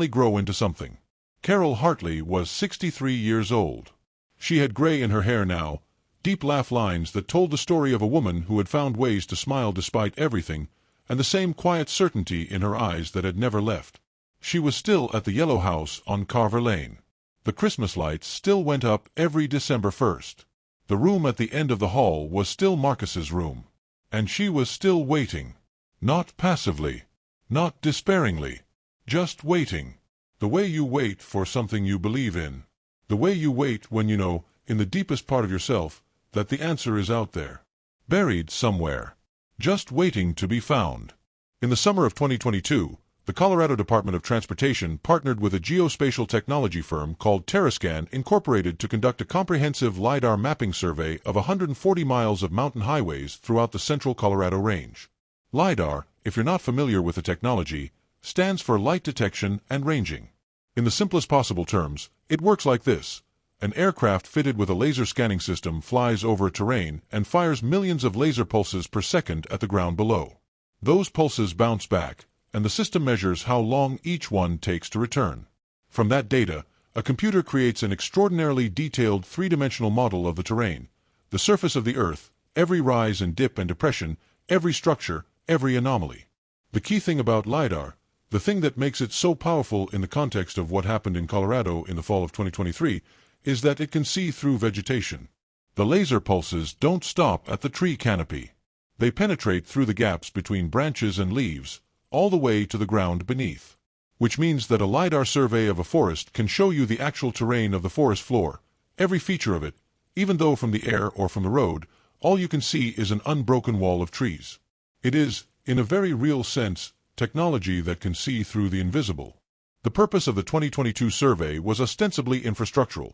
S1: grow into something. Carol Hartley was 63 years old. She had gray in her hair now, deep laugh lines that told the story of a woman who had found ways to smile despite everything, and the same quiet certainty in her eyes that had never left. She was still at the yellow house on Carver Lane. The Christmas lights still went up every December 1st. The room at the end of the hall was still Marcus's room. And she was still waiting. Not passively. Not despairingly. Just waiting. The way you wait for something you believe in. The way you wait when you know, in the deepest part of yourself, that the answer is out there. Buried somewhere. Just waiting to be found. In the summer of 2022, the Colorado Department of Transportation partnered with a geospatial technology firm called TerraScan Incorporated to conduct a comprehensive LiDAR mapping survey of 140 miles of mountain highways throughout the central Colorado range. LiDAR, if you're not familiar with the technology, stands for light detection and ranging. In the simplest possible terms, it works like this. An aircraft fitted with a laser scanning system flies over a terrain and fires millions of laser pulses per second at the ground below. Those pulses bounce back, and the system measures how long each one takes to return. From that data, a computer creates an extraordinarily detailed three-dimensional model of the terrain, the surface of the Earth, every rise and dip and depression, every structure, every anomaly. The key thing about LiDAR, the thing that makes it so powerful in the context of what happened in Colorado in the fall of 2023, is that it can see through vegetation. The laser pulses don't stop at the tree canopy. They penetrate through the gaps between branches and leaves, all the way to the ground beneath. Which means that a LiDAR survey of a forest can show you the actual terrain of the forest floor, every feature of it, even though from the air or from the road, all you can see is an unbroken wall of trees. It is, in a very real sense, technology that can see through the invisible. The purpose of the 2022 survey was ostensibly infrastructural.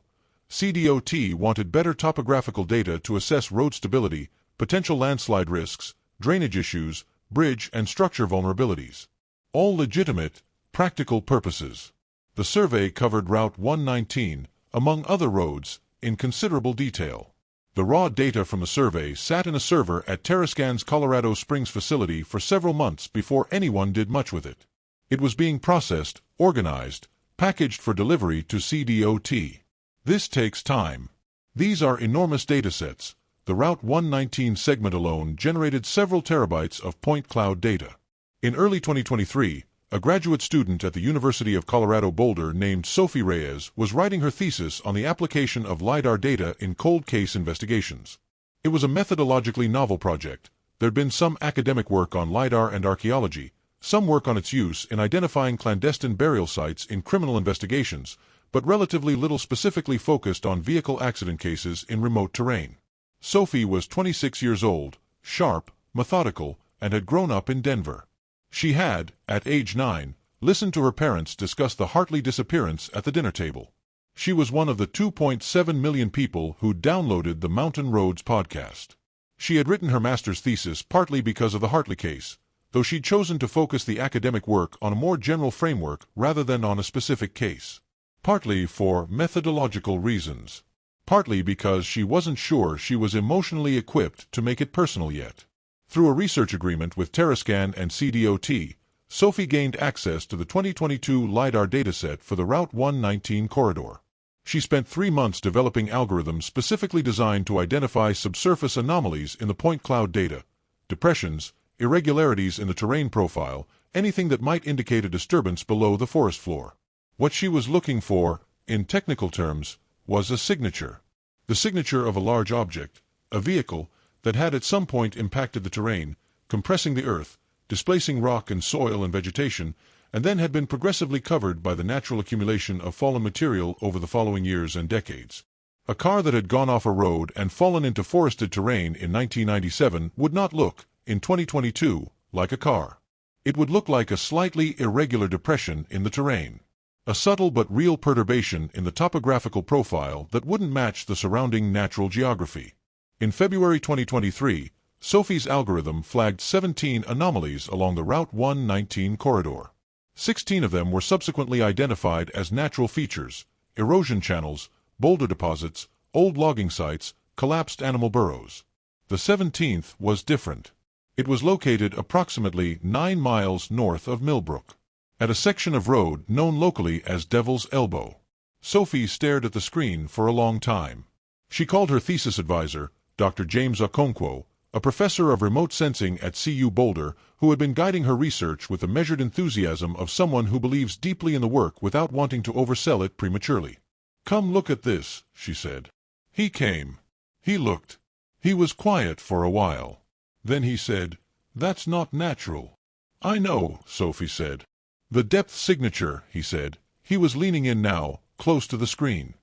S1: CDOT wanted better topographical data to assess road stability, potential landslide risks, drainage issues, bridge and structure vulnerabilities. All legitimate, practical purposes. The survey covered Route 119, among other roads, in considerable detail. The raw data from the survey sat in a server at TerraScan's Colorado Springs facility for several months before anyone did much with it. It was being processed, organized, packaged for delivery to CDOT. This takes time. These are enormous datasets. The Route 119 segment alone generated several terabytes of point cloud data. In early 2023, a graduate student at the University of Colorado Boulder named Sophie Reyes was writing her thesis on the application of LiDAR data in cold case investigations. It was a methodologically novel project. There'd been some academic work on LiDAR and archaeology, some work on its use in identifying clandestine burial sites in criminal investigations, but relatively little specifically focused on vehicle accident cases in remote terrain. Sophie was 26 years old, sharp, methodical, and had grown up in Denver. She had, at age 9, listened to her parents discuss the Hartley disappearance at the dinner table. She was one of the 2.7 million people who downloaded the Mountain Roads podcast. She had written her master's thesis partly because of the Hartley case, though she'd chosen to focus the academic work on a more general framework rather than on a specific case. Partly for methodological reasons. Partly because she wasn't sure she was emotionally equipped to make it personal yet. Through a research agreement with TerraScan and CDOT, Sophie gained access to the 2022 LiDAR dataset for the Route 119 corridor. She spent 3 months developing algorithms specifically designed to identify subsurface anomalies in the point cloud data, depressions, irregularities in the terrain profile, anything that might indicate a disturbance below the forest floor. What she was looking for, in technical terms, was a signature. The signature of a large object, a vehicle, that had at some point impacted the terrain, compressing the earth, displacing rock and soil and vegetation, and then had been progressively covered by the natural accumulation of fallen material over the following years and decades. A car that had gone off a road and fallen into forested terrain in 1997 would not look, in 2022, like a car. It would look like a slightly irregular depression in the terrain. A subtle but real perturbation in the topographical profile that wouldn't match the surrounding natural geography. In February 2023, Sophie's algorithm flagged 17 anomalies along the Route 119 corridor. 16 of them were subsequently identified as natural features: erosion channels, boulder deposits, old logging sites, collapsed animal burrows. The 17th was different. It was located approximately 9 miles north of Millbrook, at a section of road known locally as Devil's Elbow. Sophie stared at the screen for a long time. She called her thesis advisor, Dr. James Okonkwo, a professor of remote sensing at CU Boulder, who had been guiding her research with the measured enthusiasm of someone who believes deeply in the work without wanting to oversell it prematurely. "Come look at this," she said. He came. He looked. He was quiet for a while. Then he said, "That's not natural." "I know," Sophie said. "The depth signature," he said. He was leaning in now, close to the screen.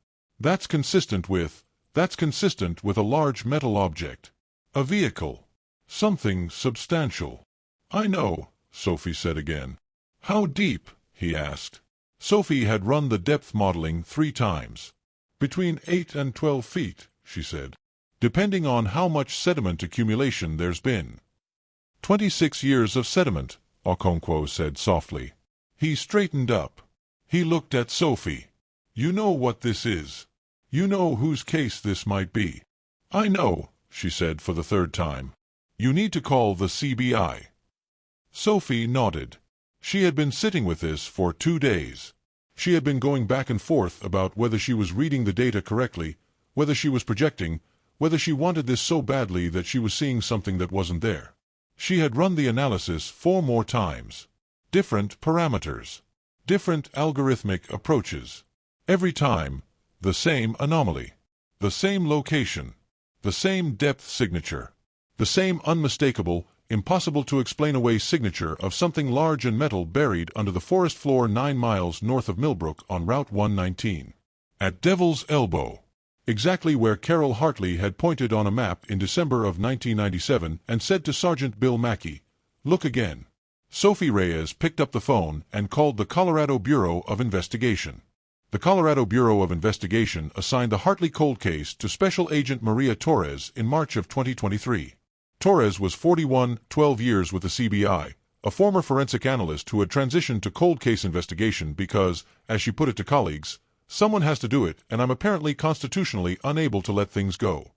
S1: That's consistent with a large metal object. A vehicle. Something substantial." "I know," Sophie said again. "How deep?" he asked. Sophie had run the depth modeling 3 times. "Between 8 and 12 feet," she said. "Depending on how much sediment accumulation there's been." 26 years of sediment, Okonkwo said softly. He straightened up. He looked at Sophie. "You know what this is. You know whose case this might be." "I know," she said for the 3rd time. "You need to call the CBI." Sophie nodded. She had been sitting with this for 2 days. She had been going back and forth about whether she was reading the data correctly, whether she was projecting, whether she wanted this so badly that she was seeing something that wasn't there. She had run the analysis 4 more times. Different parameters. Different algorithmic approaches. Every time, the same anomaly. The same location. The same depth signature. The same unmistakable, impossible to explain away signature of something large and metal buried under the forest floor 9 miles north of Millbrook on Route 119. At Devil's Elbow. Exactly where Carol Hartley had pointed on a map in December of 1997 and said to Sergeant Bill Mackey, "Look again." Sophie Reyes picked up the phone and called the Colorado Bureau of Investigation. The Colorado Bureau of Investigation assigned the Hartley cold case to Special Agent Maria Torres in March of 2023. Torres was 41, 12 years with the CBI, a former forensic analyst who had transitioned to cold case investigation because, as she put it to colleagues, "Someone has to do it, and I'm apparently constitutionally unable to let things go."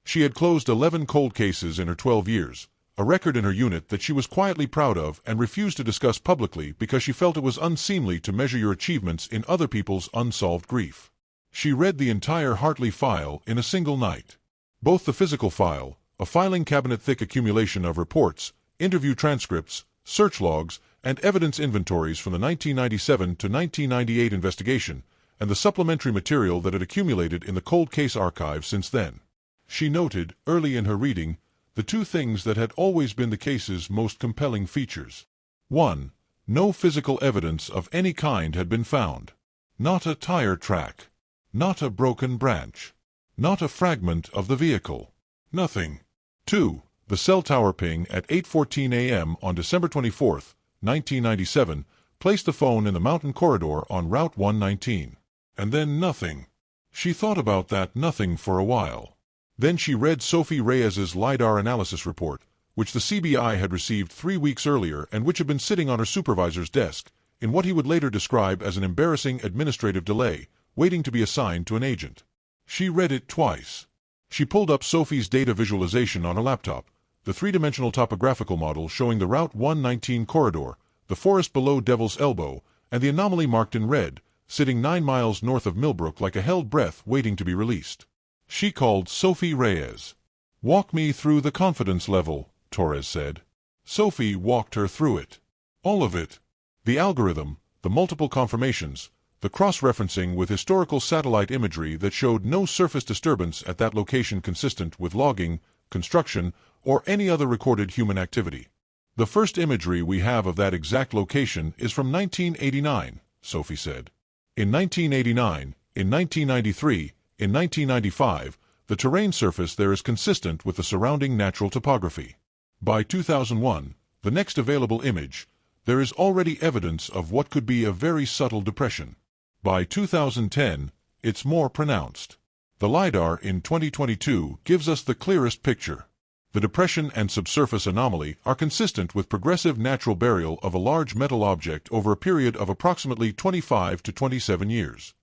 S1: She had closed 11 cold cases in her 12 years, a record in her unit that she was quietly proud of and refused to discuss publicly because she felt it was unseemly to measure your achievements in other people's unsolved grief. She read the entire Hartley file in a single night. Both the physical file, a filing cabinet-thick accumulation of reports, interview transcripts, search logs, and evidence inventories from the 1997 to 1998 investigation, and the supplementary material that had accumulated in the cold case archive since then. She noted, early in her reading, the 2 things that had always been the case's most compelling features. 1. No physical evidence of any kind had been found. Not a tire track. Not a broken branch. Not a fragment of the vehicle. Nothing. 2. The cell tower ping at 8:14 a.m. on December 24, 1997, placed the phone in the mountain corridor on Route 119. And then nothing. She thought about that nothing for a while. Then she read Sophie Reyes's LiDAR analysis report, which the CBI had received 3 weeks earlier and which had been sitting on her supervisor's desk, in what he would later describe as an embarrassing administrative delay, waiting to be assigned to an agent. She read it twice. She pulled up Sophie's data visualization on her laptop, the 3-dimensional topographical model showing the Route 119 corridor, the forest below Devil's Elbow, and the anomaly marked in red, sitting 9 miles north of Millbrook like a held breath waiting to be released. She called Sophie Reyes. "Walk me through the confidence level," Torres said. Sophie walked her through it. All of it. The algorithm, the multiple confirmations, the cross-referencing with historical satellite imagery that showed no surface disturbance at that location consistent with logging, construction, or any other recorded human activity. "The first imagery we have of that exact location is from 1989, Sophie said. In 1989, in 1993, in 1995, the terrain surface there is consistent with the surrounding natural topography. By 2001, the next available image, There is already evidence of what could be a very subtle depression. By 2010, it's more pronounced. The LiDAR in 2022 gives us the clearest picture. The depression and subsurface anomaly are consistent with progressive natural burial of a large metal object over a period of approximately 25 to 27 years.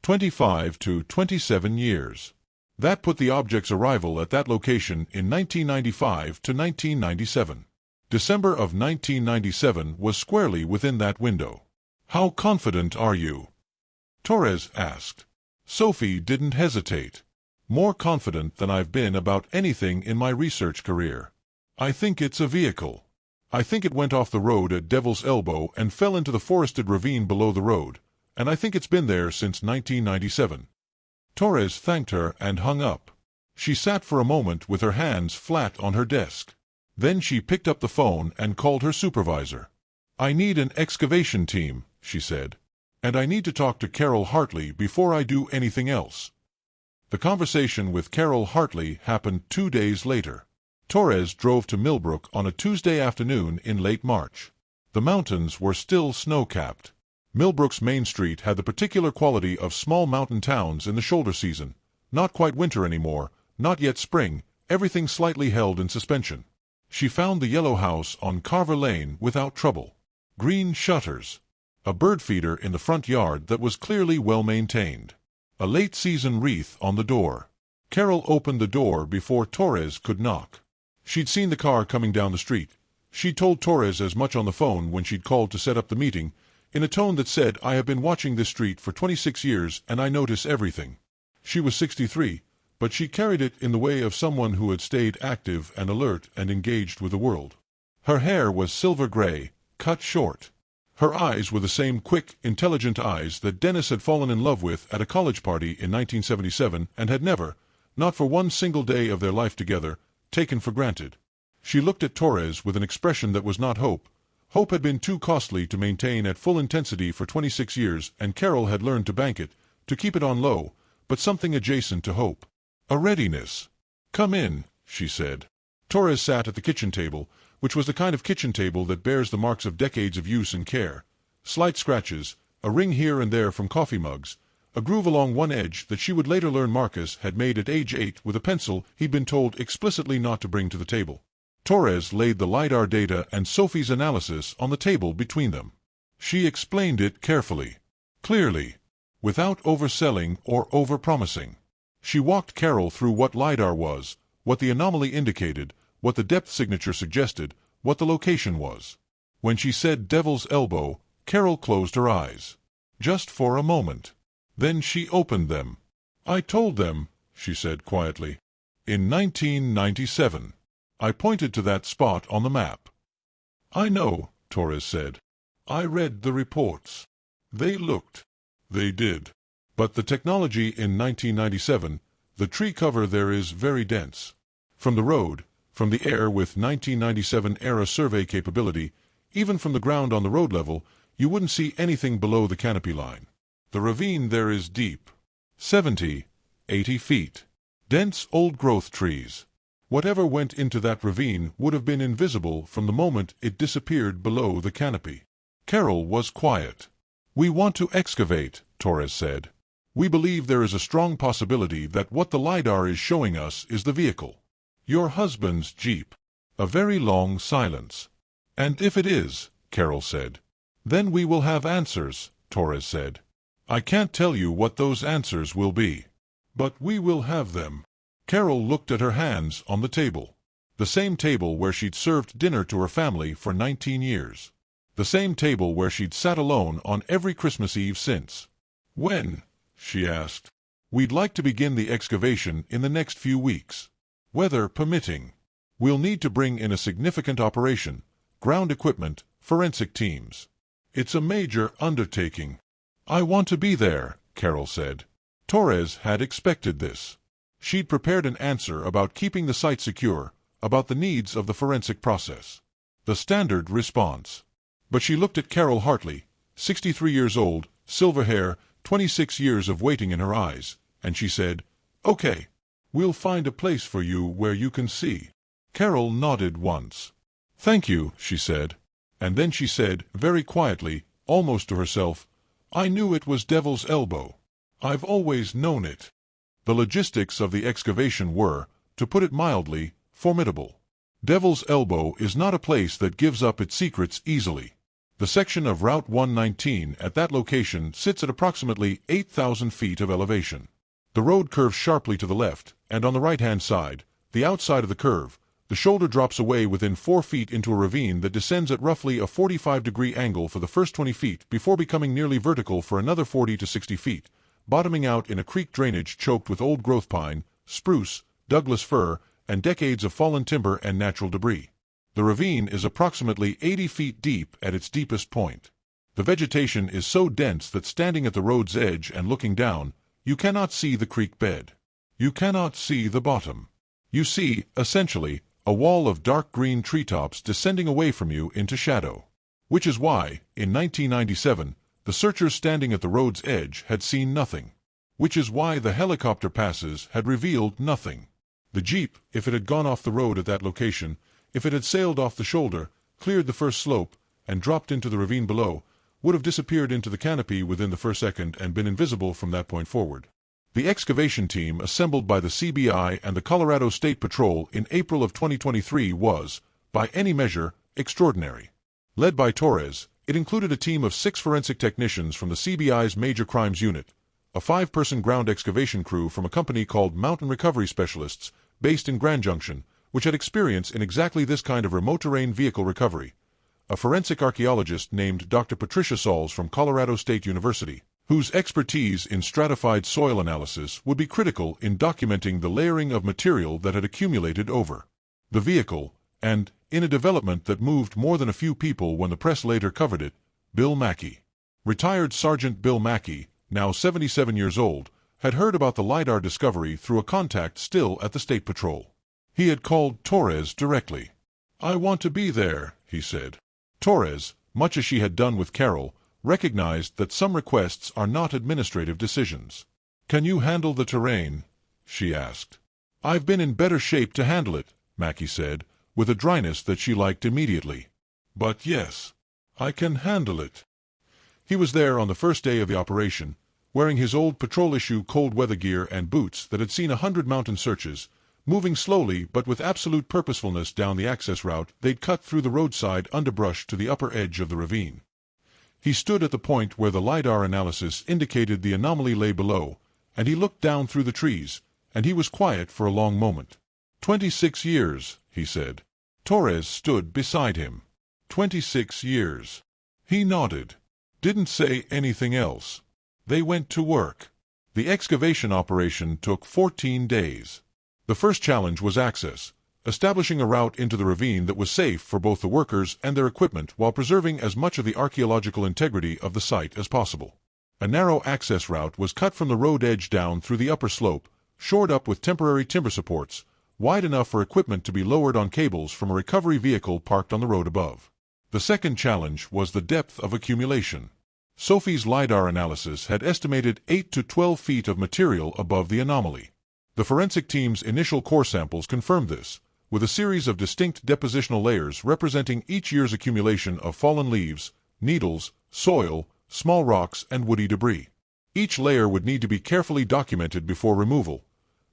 S1: 25 to 27 years. That put the object's arrival at that location in 1995 to 1997. December of 1997 was squarely within that window. How confident are you? Torres asked. Sophie didn't hesitate. More confident than I've been about anything in my research career. I think it's a vehicle. I think it went off the road at Devil's Elbow and fell into the forested ravine below the road, and I think it's been there since 1997. Torres thanked her and hung up. She sat for a moment with her hands flat on her desk. Then she picked up the phone and called her supervisor. I need an excavation team, she said. And I need to talk to Carol Hartley before I do anything else. The conversation with Carol Hartley happened 2 days later. Torres drove to Millbrook on a Tuesday afternoon in late March. The mountains were still snow-capped. Millbrook's main street had the particular quality of small mountain towns in the shoulder season. Not quite winter anymore, not yet spring, everything slightly held in suspension. She found the yellow house on Carver Lane without trouble. Green shutters. A bird feeder in the front yard that was clearly well-maintained. A late-season wreath on the door. Carol opened the door before Torres could knock. She'd seen the car coming down the street. She'd told Torres as much on the phone when she'd called to set up the meeting, in a tone that said, I have been watching this street for 26 years and I notice everything. She was 63, but she carried it in the way of someone who had stayed active and alert and engaged with the world. Her hair was silver gray, cut short. Her eyes were the same quick, intelligent eyes that Dennis had fallen in love with at a college party in 1977 and had never, not for one single day of their life together, taken for granted. She looked at Torres with an expression that was not hope. Hope had been too costly to maintain at full intensity for 26 years, and Carol had learned to bank it, to keep it on low, but something adjacent to hope. A readiness. Come in, she said. Torres sat at the kitchen table, which was the kind of kitchen table that bears the marks of decades of use and care. Slight scratches, a ring here and there from coffee mugs, a groove along one edge that she would later learn Marcus had made at age 8 with a pencil he'd been told explicitly not to bring to the table. Torres laid the LiDAR data and Sophie's analysis on the table between them. She explained it carefully, clearly, without overselling or overpromising. She walked Carol through what LiDAR was, what the anomaly indicated, what the depth signature suggested, what the location was. When she said Devil's Elbow, Carol closed her eyes. Just for a moment. Then she opened them. I told them, she said quietly. In 1997. I pointed to that spot on the map. I know, Torres said. I read the reports. They looked. They did. But the technology in 1997, the tree cover there is very dense. From the road, from the air with 1997-era survey capability, even from the ground on the road level, you wouldn't see anything below the canopy line. The ravine there is deep. 70, 80 feet. Dense old-growth trees. Whatever went into that ravine would have been invisible from the moment it disappeared below the canopy. Carol was quiet. We want to excavate, Torres said. We believe there is a strong possibility that what the LiDAR is showing us is the vehicle. Your husband's Jeep. A very long silence. And if it is, Carol said. Then we will have answers, Torres said. I can't tell you what those answers will be. But we will have them. Carol looked at her hands on the table. The same table where she'd served dinner to her family for 19 years. The same table where she'd sat alone on every Christmas Eve since. When? She asked. We'd like to begin the excavation in the next few weeks. Weather permitting. We'll need to bring in a significant operation, ground equipment, forensic teams. It's a major undertaking. I want to be there, Carol said. Torres had expected this. She'd prepared an answer about keeping the site secure, about the needs of the forensic process. The standard response. But she looked at Carol Hartley, 63 years old, silver hair, 26 years of waiting in her eyes, and she said, Okay, we'll find a place for you where you can see. Carol nodded once. Thank you, she said. And then she said, very quietly, almost to herself, "I knew it was Devil's Elbow. I've always known it." The logistics of the excavation were, to put it mildly, formidable. Devil's Elbow is not a place that gives up its secrets easily. The section of Route 119 at that location sits at approximately 8,000 feet of elevation. The road curves sharply to the left, and on the right-hand side, the outside of the curve, the shoulder drops away within 4 feet into a ravine that descends at roughly a 45-degree angle for the first 20 feet before becoming nearly vertical for another 40 to 60 feet, bottoming out in a creek drainage choked with old-growth pine, spruce, Douglas fir, and decades of fallen timber and natural debris. The ravine is approximately 80 feet deep at its deepest point. The vegetation is so dense that standing at the road's edge and looking down, you cannot see the creek bed. You cannot see the bottom. You see, essentially, a wall of dark green treetops descending away from you into shadow. Which is why, in 1997, the searchers standing at the road's edge had seen nothing. Which is why the helicopter passes had revealed nothing. The Jeep, if it had gone off the road at that location, if it had sailed off the shoulder, cleared the first slope, and dropped into the ravine below, would have disappeared into the canopy within the first second and been invisible from that point forward. The excavation team assembled by the CBI and the Colorado State Patrol in April of 2023 was, by any measure, extraordinary. Led by Torres, it included a team of 6 forensic technicians from the CBI's Major Crimes Unit, a 5-person ground excavation crew from a company called Mountain Recovery Specialists, based in Grand Junction, which had experience in exactly this kind of remote terrain vehicle recovery, a forensic archaeologist named Dr. Patricia Sauls from Colorado State University, whose expertise in stratified soil analysis would be critical in documenting the layering of material that had accumulated over the vehicle, and, in a development that moved more than a few people when the press later covered it, Bill Mackey. Retired Sergeant Bill Mackey, now 77 years old, had heard about the LiDAR discovery through a contact still at the State Patrol. He had called Torres directly. "I want to be there," he said. Torres, much as she had done with Carol, recognized that some requests are not administrative decisions. "Can you handle the terrain?" she asked. "I've been in better shape to handle it," Mackey said, with a dryness that she liked immediately. "But yes, I can handle it." He was there on the first day of the operation, wearing his old patrol-issue cold-weather gear and boots that had seen 100 mountain searches, moving slowly but with absolute purposefulness down the access route they'd cut through the roadside underbrush to the upper edge of the ravine. He stood at the point where the LiDAR analysis indicated the anomaly lay below, and he looked down through the trees, and he was quiet for a long moment. 26 years, he said. Torres stood beside him. 26 years. He nodded. Didn't say anything else. They went to work. The excavation operation took 14 days. The first challenge was access, establishing a route into the ravine that was safe for both the workers and their equipment while preserving as much of the archaeological integrity of the site as possible. A narrow access route was cut from the road edge down through the upper slope, shored up with temporary timber supports, wide enough for equipment to be lowered on cables from a recovery vehicle parked on the road above. The second challenge was the depth of accumulation. Sophie's LiDAR analysis had estimated 8 to 12 feet of material above the anomaly. The forensic team's initial core samples confirmed this, with a series of distinct depositional layers representing each year's accumulation of fallen leaves, needles, soil, small rocks, and woody debris. Each layer would need to be carefully documented before removal.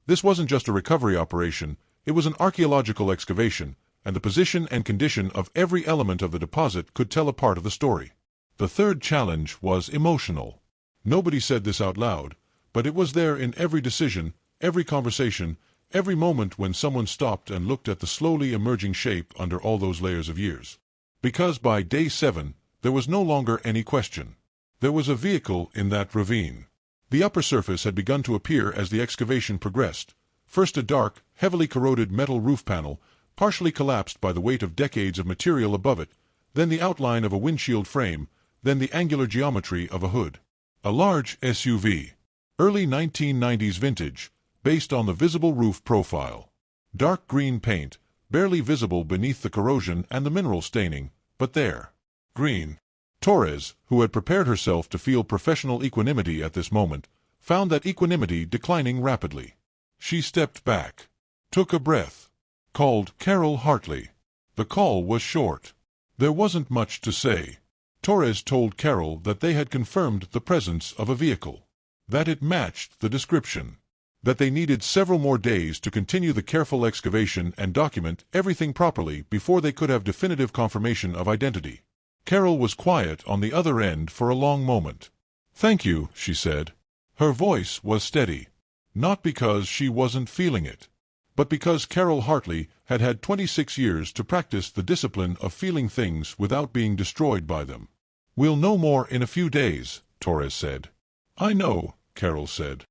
S1: This wasn't just a recovery operation, it was an archaeological excavation, and the position and condition of every element of the deposit could tell a part of the story. The third challenge was emotional. Nobody said this out loud, but it was there in every decision, every conversation, every moment when someone stopped and looked at the slowly emerging shape under all those layers of years. Because by day 7, there was no longer any question. There was a vehicle in that ravine. The upper surface had begun to appear as the excavation progressed. First a dark, heavily corroded metal roof panel, partially collapsed by the weight of decades of material above it, then the outline of a windshield frame, then the angular geometry of a hood. A large SUV. Early 1990s vintage, based on the visible roof profile. Dark green paint, barely visible beneath the corrosion and the mineral staining, but there. Green. Torres, who had prepared herself to feel professional equanimity at this moment, found that equanimity declining rapidly. She stepped back, took a breath, called Carol Hartley. The call was short. There wasn't much to say. Torres told Carol that they had confirmed the presence of a vehicle, that it matched the description, that they needed several more days to continue the careful excavation and document everything properly before they could have definitive confirmation of identity. Carol was quiet on the other end for a long moment. "Thank you," she said. Her voice was steady, not because she wasn't feeling it, but because Carol Hartley had had 26 years to practice the discipline of feeling things without being destroyed by them. "We'll know more in a few days," Torres said. "I know," Carol said.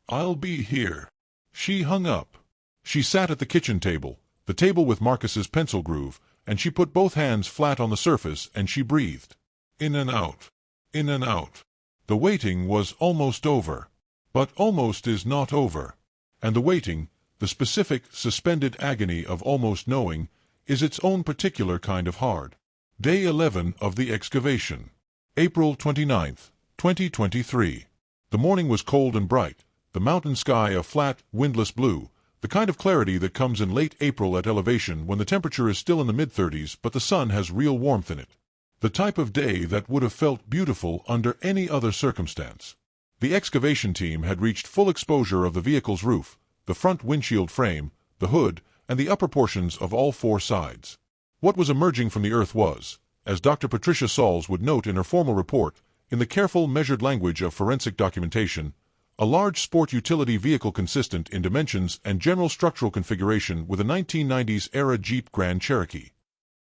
S1: "I'll be here." She hung up. She sat at the kitchen table, the table with Marcus's pencil groove, and she put both hands flat on the surface and she breathed. In and out. In and out. The waiting was almost over. But almost is not over. And the waiting, the specific, suspended agony of almost knowing, is its own particular kind of hard. Day 11 of the excavation. April 29th, 2023. The morning was cold and bright, the mountain sky a flat, windless blue, the kind of clarity that comes in late April at elevation when the temperature is still in the mid-30s but the sun has real warmth in it. The type of day that would have felt beautiful under any other circumstance. The excavation team had reached full exposure of the vehicle's roof, the front windshield frame, the hood, and the upper portions of all four sides. What was emerging from the earth was, as Dr. Patricia Sauls would note in her formal report, in the careful, measured language of forensic documentation, a large sport utility vehicle consistent in dimensions and general structural configuration with a 1990s-era Jeep Grand Cherokee.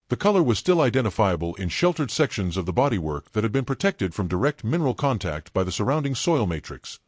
S1: The color was still identifiable in sheltered sections of the bodywork that had been protected from direct mineral contact by the surrounding soil matrix,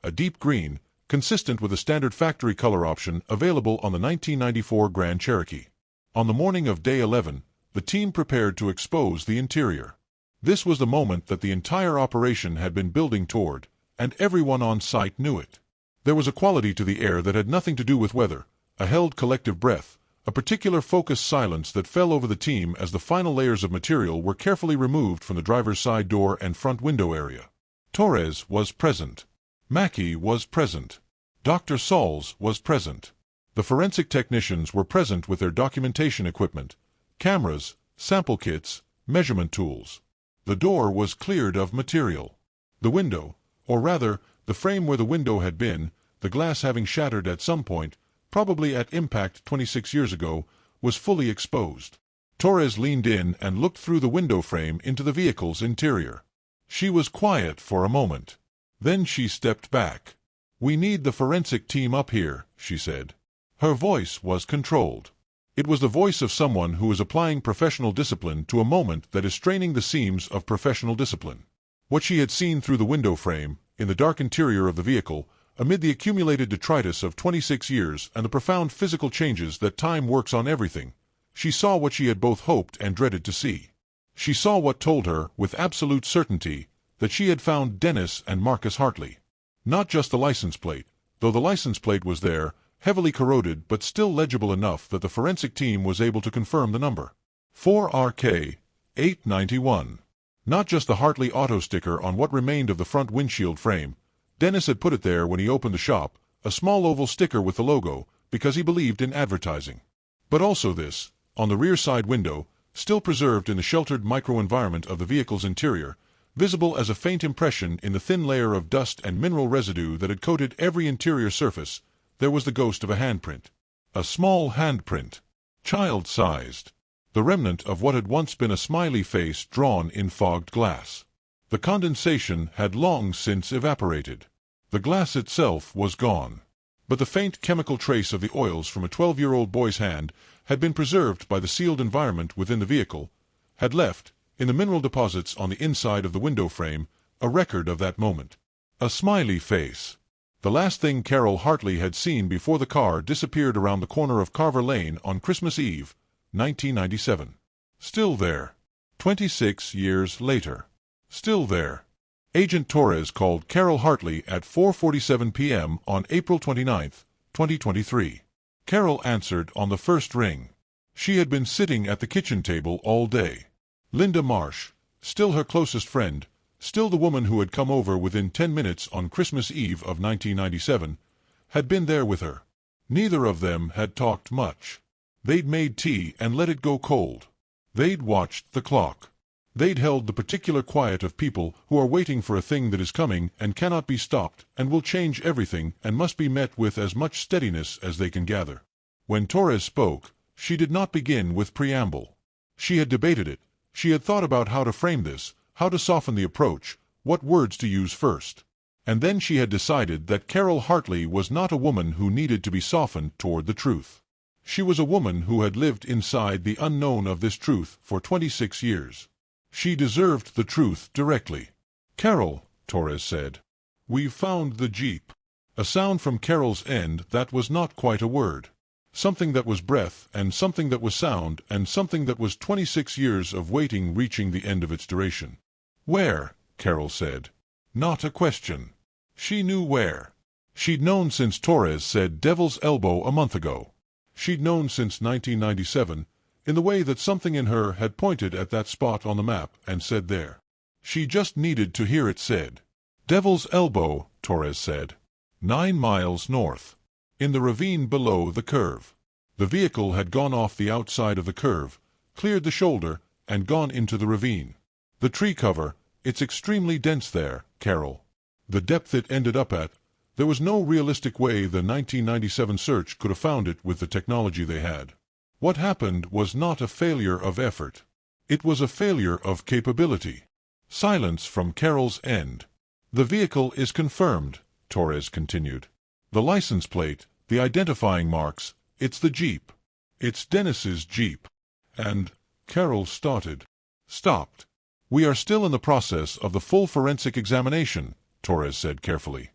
S1: a deep green, consistent with the standard factory color option available on the 1994 Grand Cherokee. On the morning of Day 11, the team prepared to expose the interior. This was the moment that the entire operation had been building toward, and everyone on site knew it. There was a quality to the air that had nothing to do with weather, a held collective breath, a particular focused silence that fell over the team as the final layers of material were carefully removed from the driver's side door and front window area. Torres was present. Mackey was present. Dr. Sauls was present. The forensic technicians were present with their documentation equipment, cameras, sample kits, measurement tools. The door was cleared of material. The window, or rather, the frame where the window had been, the glass having shattered at some point, probably at impact 26 years ago, was fully exposed. Torres leaned in and looked through the window frame into the vehicle's interior. She was quiet for a moment. Then she stepped back. "We need the forensic team up here," she said. Her voice was controlled. It was the voice of someone who is applying professional discipline to a moment that is straining the seams of professional discipline. What she had seen through the window frame, in the dark interior of the vehicle, amid the accumulated detritus of 26 years and the profound physical changes that time works on everything, she saw what she had both hoped and dreaded to see. She saw what told her, with absolute certainty, that she had found Dennis and Marcus Hartley. Not just the license plate, though the license plate was there, heavily corroded but still legible enough that the forensic team was able to confirm the number. 4RK 891. Not just the Hartley auto sticker on what remained of the front windshield frame. Dennis had put it there when he opened the shop, a small oval sticker with the logo, because he believed in advertising. But also this, on the rear side window, still preserved in the sheltered microenvironment of the vehicle's interior, visible as a faint impression in the thin layer of dust and mineral residue that had coated every interior surface, there was the ghost of a handprint. A small handprint. Child-sized. The remnant of what had once been a smiley face drawn in fogged glass. The condensation had long since evaporated. The glass itself was gone. But the faint chemical trace of the oils from a 12-year-old boy's hand had been preserved by the sealed environment within the vehicle, had left, in the mineral deposits on the inside of the window frame, a record of that moment. A smiley face. The last thing Carol Hartley had seen before the car disappeared around the corner of Carver Lane on Christmas Eve, 1997. Still there. 26 years later. Still there. Agent Torres called Carol Hartley at 4:47 p.m. on April 29, 2023. Carol answered on the first ring. She had been sitting at the kitchen table all day. Linda Marsh, still her closest friend, still the woman who had come over within 10 minutes on Christmas Eve of 1997, had been there with her. Neither of them had talked much. They'd made tea and let it go cold. They'd watched the clock. They'd held the particular quiet of people who are waiting for a thing that is coming and cannot be stopped and will change everything and must be met with as much steadiness as they can gather. When Torres spoke, she did not begin with preamble. She had debated it. She had thought about how to frame this, how to soften the approach, what words to use first. And then she had decided that Carol Hartley was not a woman who needed to be softened toward the truth. She was a woman who had lived inside the unknown of this truth for 26 years. She deserved the truth directly. "Carol," Torres said, "we've found the Jeep." A sound from Carol's end that was not quite a word. Something that was breath, and something that was sound, and something that was 26 years of waiting reaching the end of its duration. "Where?" Carol said. Not a question. She knew where. She'd known since Torres said Devil's Elbow a month ago. She'd known since 1997, in the way that something in her had pointed at that spot on the map and said there. She just needed to hear it said. Devil's Elbow, Torres said. 9 miles north. In the ravine below the curve. The vehicle had gone off the outside of the curve, cleared the shoulder, and gone into the ravine. The tree cover, it's extremely dense there, Carol. The depth it ended up at, there was no realistic way the 1997 search could have found it with the technology they had. What happened was not a failure of effort. It was a failure of capability. Silence from Carol's end. The vehicle is confirmed, Torres continued. The license plate, the identifying marks, it's the Jeep. It's Dennis's Jeep. And, Carol stopped. We are still in the process of the full forensic examination, Torres said carefully.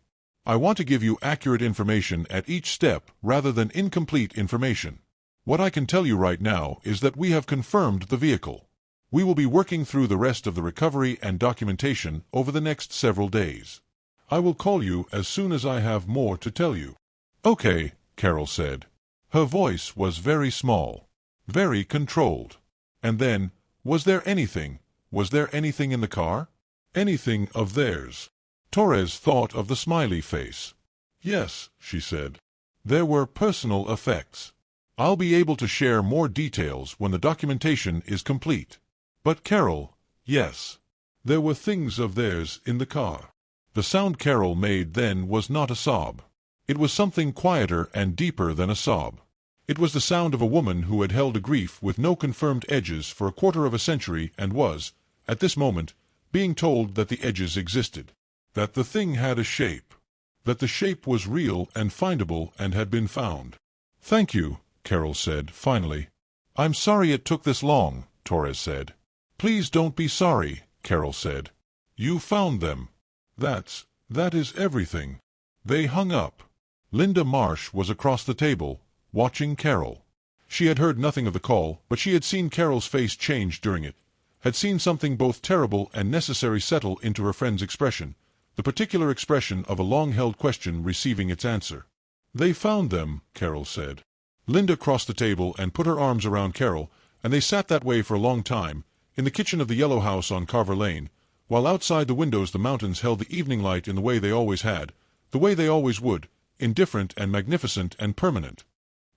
S1: I want to give you accurate information at each step rather than incomplete information. What I can tell you right now is that we have confirmed the vehicle. We will be working through the rest of the recovery and documentation over the next several days. I will call you as soon as I have more to tell you. Okay, Carol said. Her voice was very small, very controlled. And then, was there anything in the car? Anything of theirs? Torres thought of the smiley face. Yes, she said. There were personal effects. I'll be able to share more details when the documentation is complete. But Carol, yes. There were things of theirs in the car. The sound Carol made then was not a sob. It was something quieter and deeper than a sob. It was the sound of a woman who had held a grief with no confirmed edges for a quarter of a century and was, at this moment, being told that the edges existed. That the thing had a shape. That the shape was real and findable and had been found. Thank you, Carol said, finally. I'm sorry it took this long, Torres said. Please don't be sorry, Carol said. You found them. That is everything. They hung up. Linda Marsh was across the table, watching Carol. She had heard nothing of the call, but she had seen Carol's face change during it, had seen something both terrible and necessary settle into her friend's expression, the particular expression of a long-held question receiving its answer. They found them, Carol said. Linda crossed the table and put her arms around Carol, and they sat that way for a long time, in the kitchen of the yellow house on Carver Lane, while outside the windows the mountains held the evening light in the way they always had, the way they always would, indifferent and magnificent and permanent.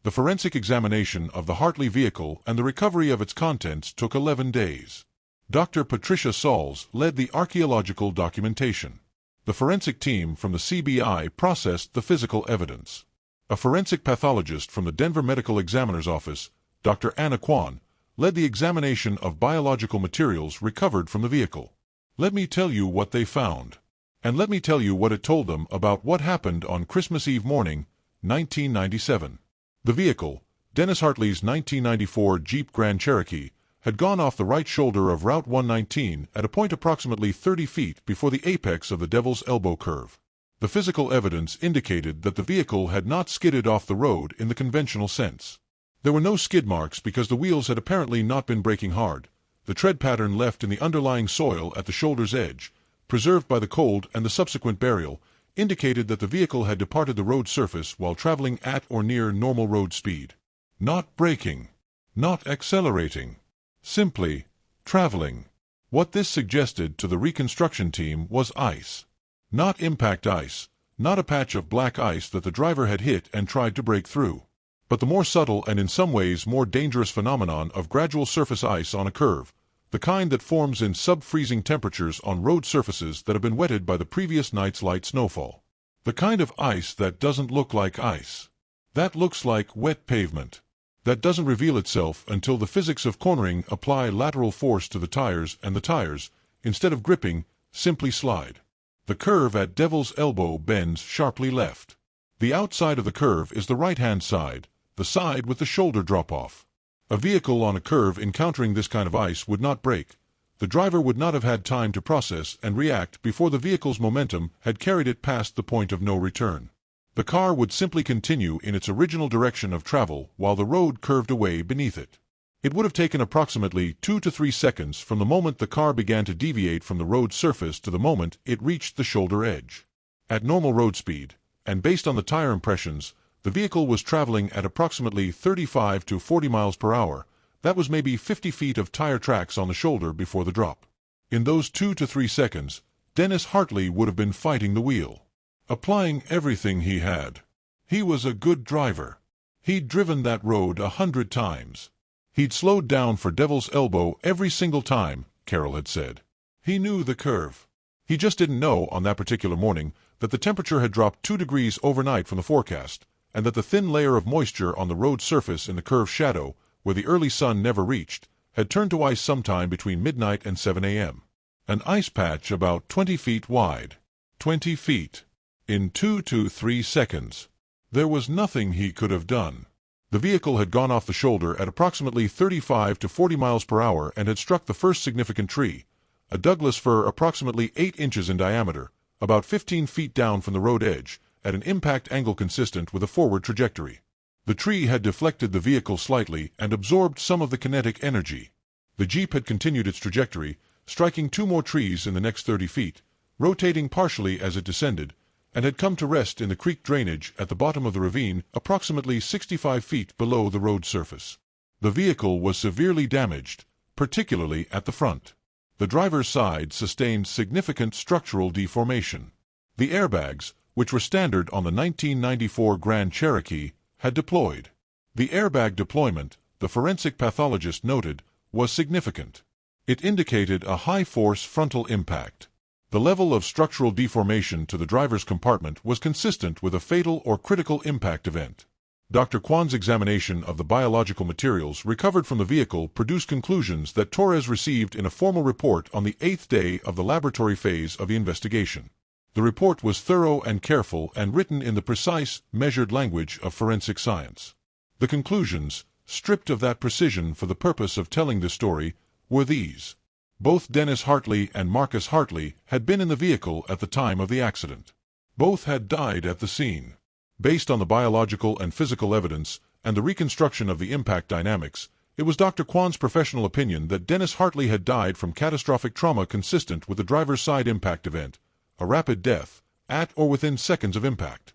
S1: The forensic examination of the Hartley vehicle and the recovery of its contents took 11 days. Dr. Patricia Sauls led the archaeological documentation. The forensic team from the CBI processed the physical evidence. A forensic pathologist from the Denver Medical Examiner's Office, Dr. Anna Kwan, led the examination of biological materials recovered from the vehicle. Let me tell you what they found. And let me tell you what it told them about what happened on Christmas Eve morning, 1997. The vehicle, Dennis Hartley's 1994 Jeep Grand Cherokee, had gone off the right shoulder of Route 119 at a point approximately 30 feet before the apex of the Devil's Elbow curve. The physical evidence indicated that the vehicle had not skidded off the road in the conventional sense. There were no skid marks because the wheels had apparently not been braking hard. The tread pattern left in the underlying soil at the shoulder's edge, preserved by the cold and the subsequent burial, indicated that the vehicle had departed the road surface while traveling at or near normal road speed. Not braking. Not accelerating. Simply traveling. What this suggested to the reconstruction team was ice. Not impact ice, not a patch of black ice that the driver had hit and tried to break through. but the more subtle and in some ways more dangerous phenomenon of gradual surface ice on a curve, the kind that forms in sub-freezing temperatures on road surfaces that have been wetted by the previous night's light snowfall. The kind of ice that doesn't look like ice. That looks like wet pavement. That doesn't reveal itself until the physics of cornering apply lateral force to the tires, and the tires, instead of gripping, simply slide. The curve at Devil's Elbow bends sharply left. The outside of the curve is the right-hand side, the side with the shoulder drop-off. A vehicle on a curve encountering this kind of ice would not brake. The driver would not have had time to process and react before the vehicle's momentum had carried it past the point of no return. The car would simply continue in its original direction of travel while the road curved away beneath it. It would have taken approximately 2 to 3 seconds from the moment the car began to deviate from the road surface to the moment it reached the shoulder edge. At normal road speed, and based on the tire impressions, the vehicle was traveling at approximately 35 to 40 miles per hour. That was maybe 50 feet of tire tracks on the shoulder before the drop. In those 2 to 3 seconds, Dennis Hartley would have been fighting the wheel, applying everything he had. He was a good driver. He'd driven that road 100 times. He'd slowed down for Devil's Elbow every single time, Carol had said. He knew the curve. He just didn't know on that particular morning that the temperature had dropped 2 degrees overnight from the forecast, and that the thin layer of moisture on the road surface in the curve's shadow, where the early sun never reached, had turned to ice sometime between midnight and 7 a.m. An ice patch about 20 feet wide. 20 feet. In 2 to 3 seconds. There was nothing he could have done. The vehicle had gone off the shoulder at approximately 35 to 40 miles per hour and had struck the first significant tree, a Douglas fir approximately 8 inches in diameter, about 15 feet down from the road edge, at an impact angle consistent with a forward trajectory. The tree had deflected the vehicle slightly and absorbed some of the kinetic energy. The Jeep had continued its trajectory, striking 2 more trees in the next 30 feet, rotating partially as it descended, and had come to rest in the creek drainage at the bottom of the ravine approximately 65 feet below the road surface. The vehicle was severely damaged, particularly at the front. The driver's side sustained significant structural deformation. The airbags, which were standard on the 1994 Grand Cherokee, had deployed. The airbag deployment, the forensic pathologist noted, was significant. It indicated a high-force frontal impact. The level of structural deformation to the driver's compartment was consistent with a fatal or critical impact event. Dr. Kwan's examination of the biological materials recovered from the vehicle produced conclusions that Torres received in a formal report on the 8th day of the laboratory phase of the investigation. The report was thorough and careful and written in the precise, measured language of forensic science. The conclusions, stripped of that precision for the purpose of telling the story, were these. Both Dennis Hartley and Marcus Hartley had been in the vehicle at the time of the accident. Both had died at the scene. Based on the biological and physical evidence and the reconstruction of the impact dynamics, it was Dr. Kwan's professional opinion that Dennis Hartley had died from catastrophic trauma consistent with the driver's side impact event, a rapid death, at or within seconds of impact.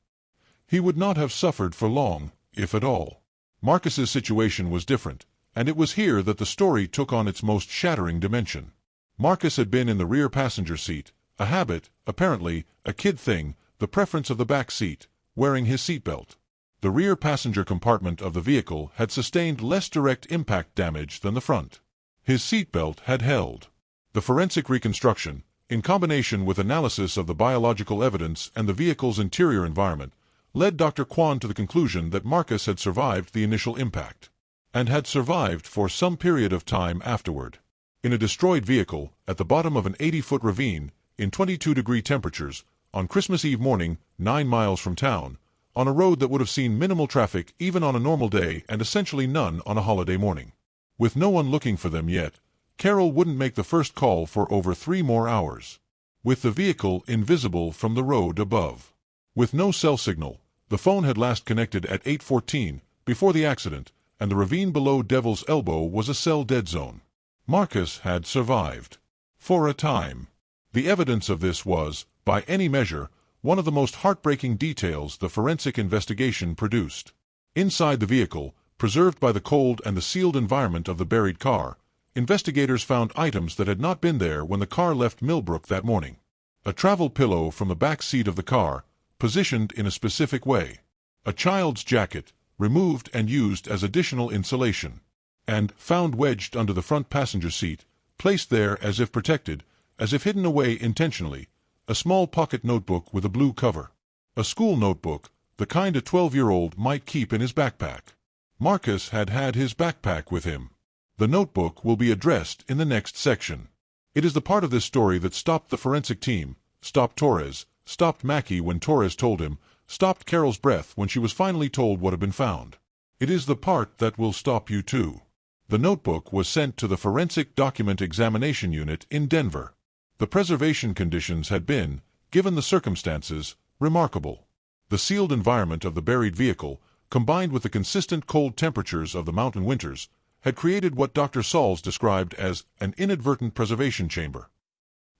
S1: He would not have suffered for long, if at all. Marcus's situation was different, and it was here that the story took on its most shattering dimension. Marcus had been in the rear passenger seat, a habit, apparently, a kid thing, the preference of the back seat, wearing his seatbelt. The rear passenger compartment of the vehicle had sustained less direct impact damage than the front. His seatbelt had held. The forensic reconstruction, in combination with analysis of the biological evidence and the vehicle's interior environment, led Dr. Kwan to the conclusion that Marcus had survived the initial impact, and had survived for some period of time afterward. In a destroyed vehicle, at the bottom of an 80-foot ravine, in 22-degree temperatures, on Christmas Eve morning, 9 miles from town, on a road that would have seen minimal traffic even on a normal day and essentially none on a holiday morning. With no one looking for them yet, Carol wouldn't make the first call for over 3 more hours. With the vehicle invisible from the road above. With no cell signal, the phone had last connected at 8:14, before the accident, and the ravine below Devil's Elbow was a cell dead zone. Marcus had survived. For a time. The evidence of this was, by any measure, one of the most heartbreaking details the forensic investigation produced. Inside the vehicle, preserved by the cold and the sealed environment of the buried car, investigators found items that had not been there when the car left Millbrook that morning. A travel pillow from the back seat of the car, positioned in a specific way. A child's jacket, removed and used as additional insulation. And, found wedged under the front passenger seat, placed there as if protected, as if hidden away intentionally, a small pocket notebook with a blue cover. A school notebook, the kind a 12-year-old might keep in his backpack. Marcus had had his backpack with him. The notebook will be addressed in the next section. It is the part of this story that stopped the forensic team, stopped Torres, stopped Mackie when Torres told him, stopped Carol's breath when she was finally told what had been found. It is the part that will stop you too. The notebook was sent to the Forensic Document Examination Unit in Denver. The preservation conditions had been, given the circumstances, remarkable. The sealed environment of the buried vehicle, combined with the consistent cold temperatures of the mountain winters, had created what Dr. Sauls described as an inadvertent preservation chamber.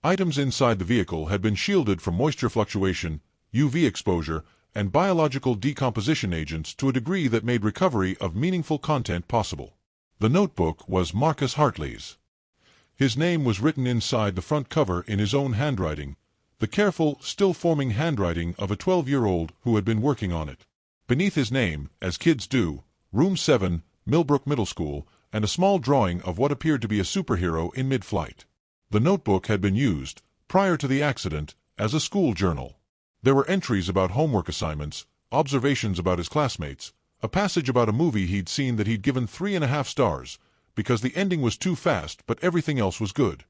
S1: Items inside the vehicle had been shielded from moisture fluctuation, UV exposure, and biological decomposition agents to a degree that made recovery of meaningful content possible. The notebook was Marcus Hartley's. His name was written inside the front cover in his own handwriting, the careful, still-forming handwriting of a 12-year-old who had been working on it. Beneath his name, as kids do, Room 7, Millbrook Middle School, and a small drawing of what appeared to be a superhero in mid-flight. The notebook had been used, prior to the accident, as a school journal. There were entries about homework assignments, observations about his classmates, a passage about a movie he'd seen that he'd given 3.5 stars, because the ending was too fast but everything else was good.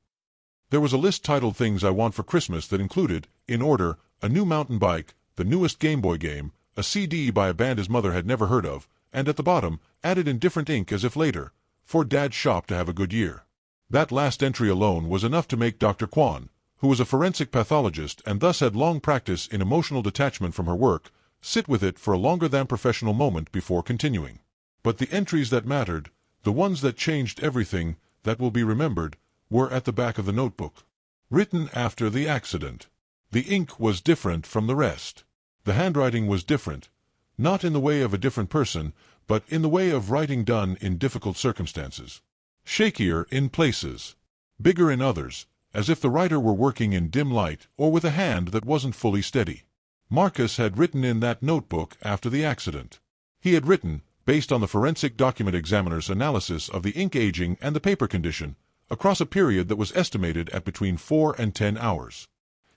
S1: There was a list titled Things I Want for Christmas that included, in order, a new mountain bike, the newest Game Boy game, a CD by a band his mother had never heard of, and at the bottom, added in different ink as if later, for Dad's shop to have a good year. That last entry alone was enough to make Dr. Kwan, who was a forensic pathologist and thus had long practice in emotional detachment from her work, sit with it for a longer-than-professional moment before continuing. But the entries that mattered, the ones that changed everything, that will be remembered, were at the back of the notebook. Written after the accident. The ink was different from the rest. The handwriting was different, not in the way of a different person, but in the way of writing done in difficult circumstances. Shakier in places, bigger in others, as if the writer were working in dim light or with a hand that wasn't fully steady. Marcus had written in that notebook after the accident. He had written, based on the forensic document examiner's analysis of the ink aging and the paper condition, across a period that was estimated at between 4 and 10 hours.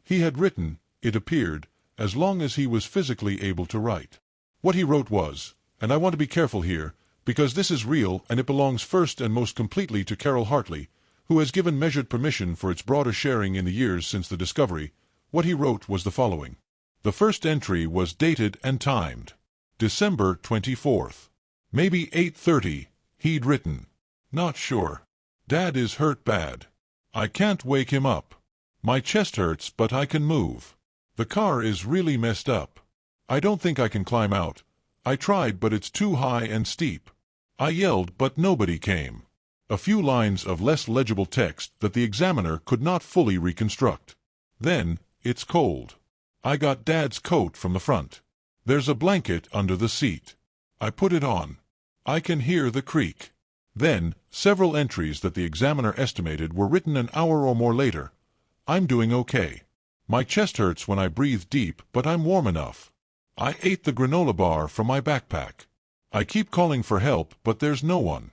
S1: He had written, it appeared, as long as he was physically able to write. What he wrote was, and I want to be careful here, because this is real and it belongs first and most completely to Carol Hartley, who has given measured permission for its broader sharing in the years since the discovery. What he wrote was the following. The first entry was dated and timed. December 24th. Maybe 8:30, he'd written. Not sure. Dad is hurt bad. I can't wake him up. My chest hurts but I can move. The car is really messed up. I don't think I can climb out. I tried but it's too high and steep. I yelled but nobody came. A few lines of less legible text that the examiner could not fully reconstruct. Then, it's cold. I got Dad's coat from the front. There's a blanket under the seat. I put it on. I can hear the creak. Then, several entries that the examiner estimated were written an hour or more later. I'm doing okay. My chest hurts when I breathe deep, but I'm warm enough. I ate the granola bar from my backpack. I keep calling for help, but there's no one.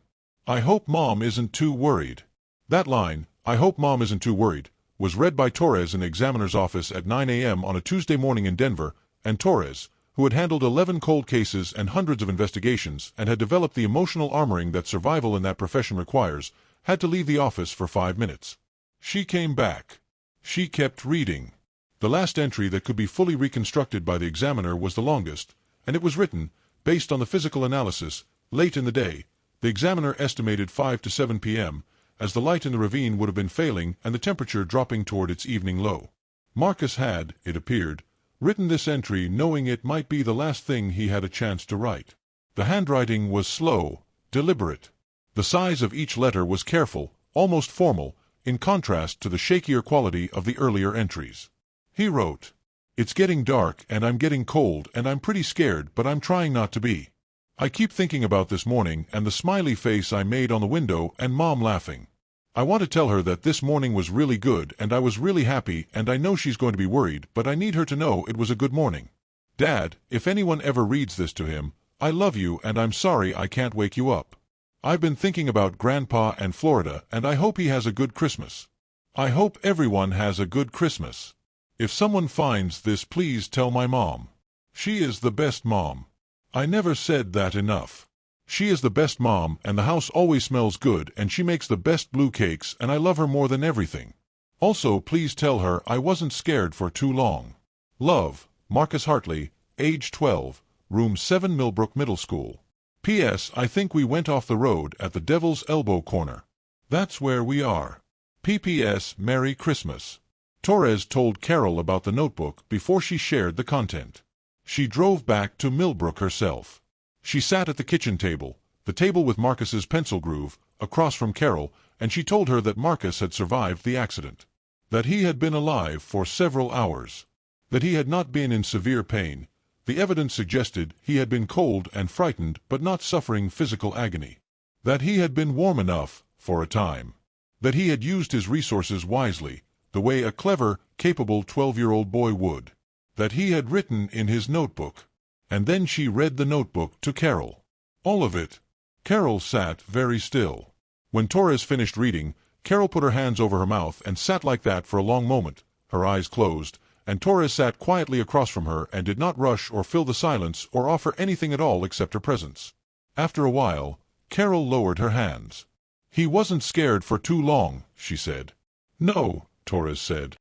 S1: I hope Mom isn't too worried. That line, I hope Mom isn't too worried, was read by Torres in the examiner's office at 9 a.m. on a Tuesday morning in Denver, and Torres, who had handled 11 cold cases and hundreds of investigations and had developed the emotional armoring that survival in that profession requires, had to leave the office for 5 minutes. She came back. She kept reading. The last entry that could be fully reconstructed by the examiner was the longest, and it was written, based on the physical analysis, late in the day. The examiner estimated 5 to 7 p.m., as the light in the ravine would have been failing and the temperature dropping toward its evening low. Marcus had, it appeared, written this entry knowing it might be the last thing he had a chance to write. The handwriting was slow, deliberate. The size of each letter was careful, almost formal, in contrast to the shakier quality of the earlier entries. He wrote, "It's getting dark and I'm getting cold and I'm pretty scared, but I'm trying not to be. I keep thinking about this morning and the smiley face I made on the window and Mom laughing. I want to tell her that this morning was really good and I was really happy, and I know she's going to be worried, but I need her to know it was a good morning. Dad, if anyone ever reads this to him, I love you and I'm sorry I can't wake you up. I've been thinking about Grandpa and Florida and I hope he has a good Christmas. I hope everyone has a good Christmas. If someone finds this, please tell my mom. She is the best mom. I never said that enough. She is the best mom and the house always smells good and she makes the best blue cakes and I love her more than everything. Also, please tell her I wasn't scared for too long. Love, Marcus Hartley, age 12, room 7 Millbrook Middle School. P.S. I think we went off the road at the Devil's Elbow corner. That's where we are. P.P.S. Merry Christmas. Torres told Carol about the notebook before she shared the content. She drove back to Millbrook herself. She sat at the kitchen table, the table with Marcus's pencil groove, across from Carol, and she told her that Marcus had survived the accident. That he had been alive for several hours. That he had not been in severe pain. The evidence suggested he had been cold and frightened but not suffering physical agony. That he had been warm enough, for a time. That he had used his resources wisely, the way a clever, capable 12-year-old boy would. That he had written in his notebook. And then she read the notebook to Carol. All of it. Carol sat very still. When Torres finished reading, Carol put her hands over her mouth and sat like that for a long moment, her eyes closed, and Torres sat quietly across from her and did not rush or fill the silence or offer anything at all except her presence. After a while, Carol lowered her hands. He wasn't scared for too long, she said. No, Torres said.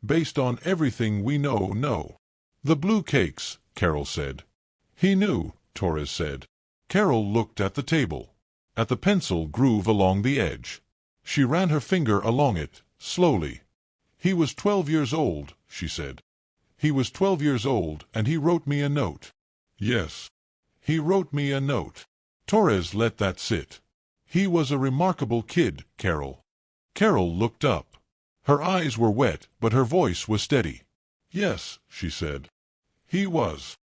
S1: Based on everything we know, no. The blue cakes, Carol said. He knew, Torres said. Carol looked at the table. At the pencil groove along the edge. She ran her finger along it, slowly. He was 12 years old, she said. He was 12 years old, and he wrote me a note. Yes. He wrote me a note. Torres let that sit. He was a remarkable kid, Carol. Carol looked up. Her eyes were wet, but her voice was steady. Yes, she said. He was.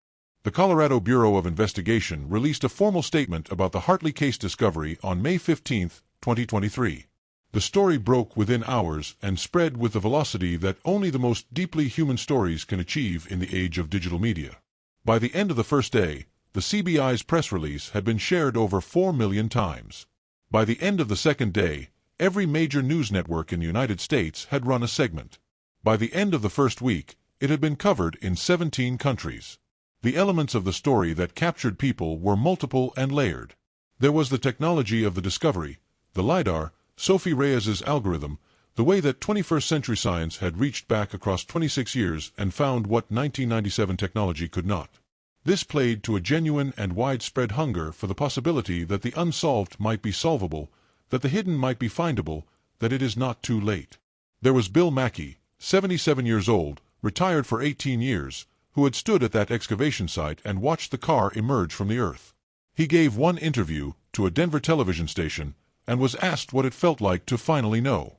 S1: The Colorado Bureau of Investigation released a formal statement about the Hartley case discovery on May 15, 2023. The story broke within hours and spread with the velocity that only the most deeply human stories can achieve in the age of digital media. By the end of the first day, the CBI's press release had been shared over 4 million times. By the end of the second day, every major news network in the United States had run a segment. By the end of the first week, it had been covered in 17 countries. The elements of the story that captured people were multiple and layered. There was the technology of the discovery, the LiDAR, Sophie Reyes's algorithm, the way that 21st century science had reached back across 26 years and found what 1997 technology could not. This played to a genuine and widespread hunger for the possibility that the unsolved might be solvable, that the hidden might be findable, that it is not too late. There was Bill Mackey, 77 years old, retired for 18 years, who had stood at that excavation site and watched the car emerge from the earth. He gave one interview to a Denver television station and was asked what it felt like to finally know.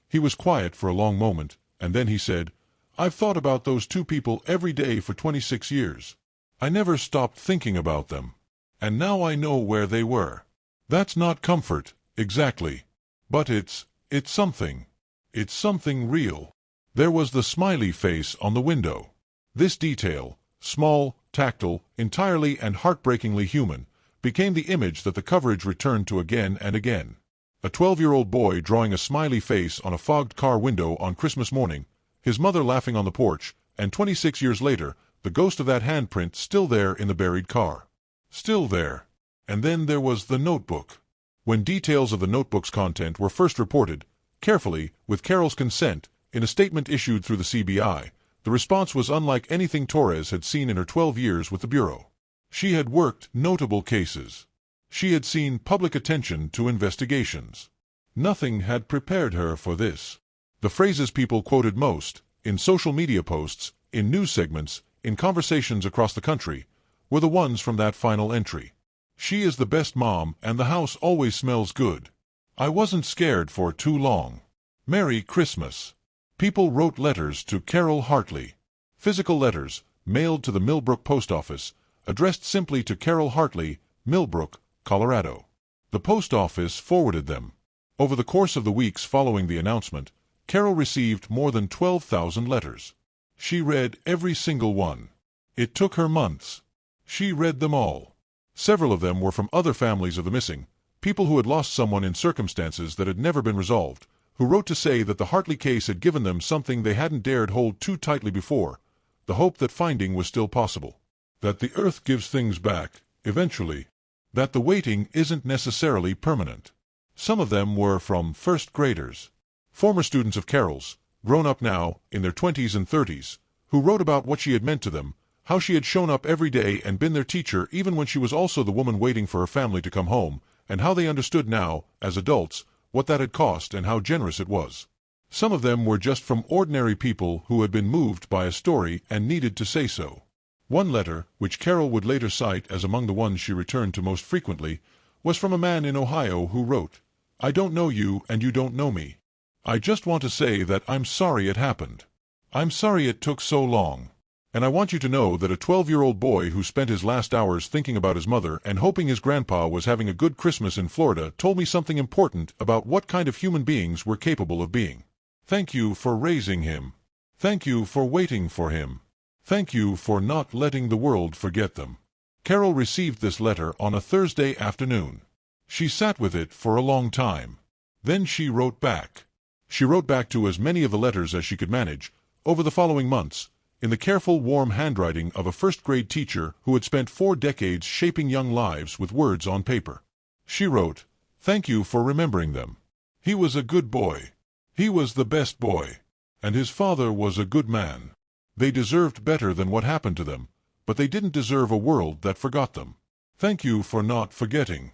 S1: He was quiet for a long moment, and then he said, "I've thought about those two people every day for 26 years. I never stopped thinking about them. And now I know where they were. That's not comfort, exactly. But it's something. It's something real." There was the smiley face on the window. This detail, small, tactile, entirely and heartbreakingly human, became the image that the coverage returned to again and again. A 12-year-old boy drawing a smiley face on a fogged car window on Christmas morning, his mother laughing on the porch, and 26 years later, the ghost of that handprint still there in the buried car. Still there. And then there was the notebook. When details of the notebook's content were first reported, carefully, with Carol's consent, in a statement issued through the CBI, the response was unlike anything Torres had seen in her 12 years with the Bureau. She had worked notable cases. She had seen public attention to investigations. Nothing had prepared her for this. The phrases people quoted most, in social media posts, in news segments, in conversations across the country, were the ones from that final entry. She is the best mom and the house always smells good. I wasn't scared for too long. Merry Christmas. People wrote letters to Carol Hartley. Physical letters, mailed to the Millbrook post office, addressed simply to Carol Hartley, Millbrook, Colorado. The post office forwarded them. Over the course of the weeks following the announcement, Carol received more than 12,000 letters. She read every single one. It took her months. She read them all. Several of them were from other families of the missing, people who had lost someone in circumstances that had never been resolved, who wrote to say that the Hartley case had given them something they hadn't dared hold too tightly before, the hope that finding was still possible. That the earth gives things back, eventually. That the waiting isn't necessarily permanent. Some of them were from first graders. Former students of Carol's, grown up now, in their 20s and 30s, who wrote about what she had meant to them, how she had shown up every day and been their teacher even when she was also the woman waiting for her family to come home, and how they understood now, as adults, what that had cost and how generous it was. Some of them were just from ordinary people who had been moved by a story and needed to say so. One letter, which Carol would later cite as among the ones she returned to most frequently, was from a man in Ohio who wrote, "I don't know you and you don't know me. I just want to say that I'm sorry it happened. I'm sorry it took so long. And I want you to know that a 12-year-old boy who spent his last hours thinking about his mother and hoping his grandpa was having a good Christmas in Florida told me something important about what kind of human beings we're capable of being. Thank you for raising him. Thank you for waiting for him. Thank you for not letting the world forget them." Carol received this letter on a Thursday afternoon. She sat with it for a long time. Then she wrote back. She wrote back to as many of the letters as she could manage, over the following months, in the careful, warm handwriting of a first-grade teacher who had spent 4 decades shaping young lives with words on paper. She wrote, "Thank you for remembering them. He was a good boy. He was the best boy. And his father was a good man. They deserved better than what happened to them, but they didn't deserve a world that forgot them. Thank you for not forgetting."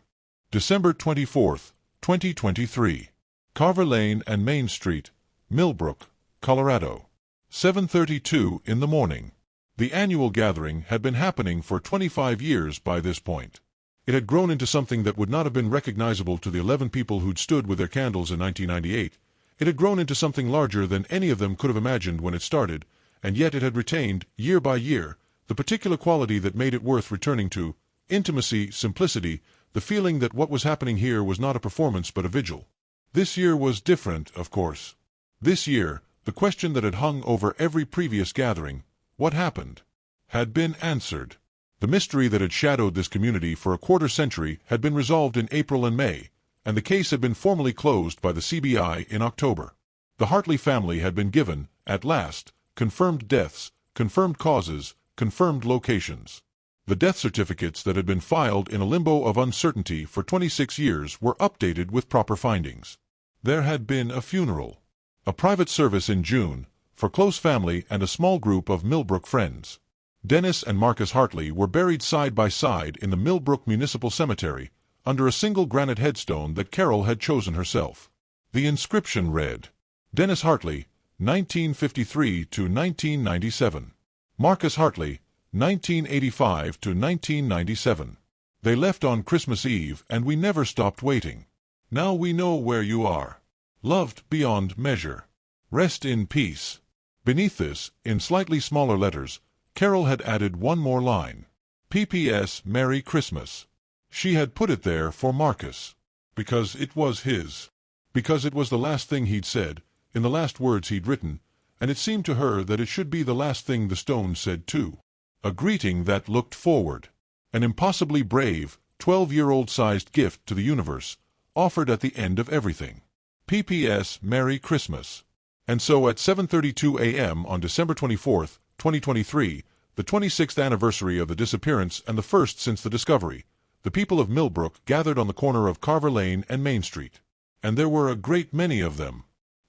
S1: December 24th, 2023. Carver Lane and Main Street, Millbrook, Colorado. 7:32 in the morning. The annual gathering had been happening for 25 years by this point. It had grown into something that would not have been recognizable to the 11 people who'd stood with their candles in 1998. It had grown into something larger than any of them could have imagined when it started, and yet it had retained, year by year, the particular quality that made it worth returning to: intimacy, simplicity, the feeling that what was happening here was not a performance but a vigil. This year was different, of course. This year, the question that had hung over every previous gathering, what happened, had been answered. The mystery that had shadowed this community for a quarter-century had been resolved in April and May, and the case had been formally closed by the CBI in October. The Hartley family had been given, at last, confirmed deaths, confirmed causes, confirmed locations. The death certificates that had been filed in a limbo of uncertainty for 26 years were updated with proper findings. There had been a funeral. A private service in June, for close family and a small group of Millbrook friends. Dennis and Marcus Hartley were buried side by side in the Millbrook Municipal Cemetery, under a single granite headstone that Carol had chosen herself. The inscription read, "Dennis Hartley, 1953 to 1997. Marcus Hartley, 1985 to 1997. They left on Christmas Eve and we never stopped waiting. Now we know where you are. Loved beyond measure. Rest in peace." Beneath this, in slightly smaller letters, Carol had added one more line. "P.P.S. Merry Christmas." She had put it there for Marcus. Because it was his. Because it was the last thing he'd said, in the last words he'd written, and it seemed to her that it should be the last thing the stone said too. A greeting that looked forward. An impossibly brave, 12-year-old-sized gift to the universe, offered at the end of everything. P.P.S. Merry Christmas. And so at 7:32 a.m. on December 24th, 2023, the 26th anniversary of the disappearance and the first since the discovery, the people of Millbrook gathered on the corner of Carver Lane and Main Street. And there were a great many of them.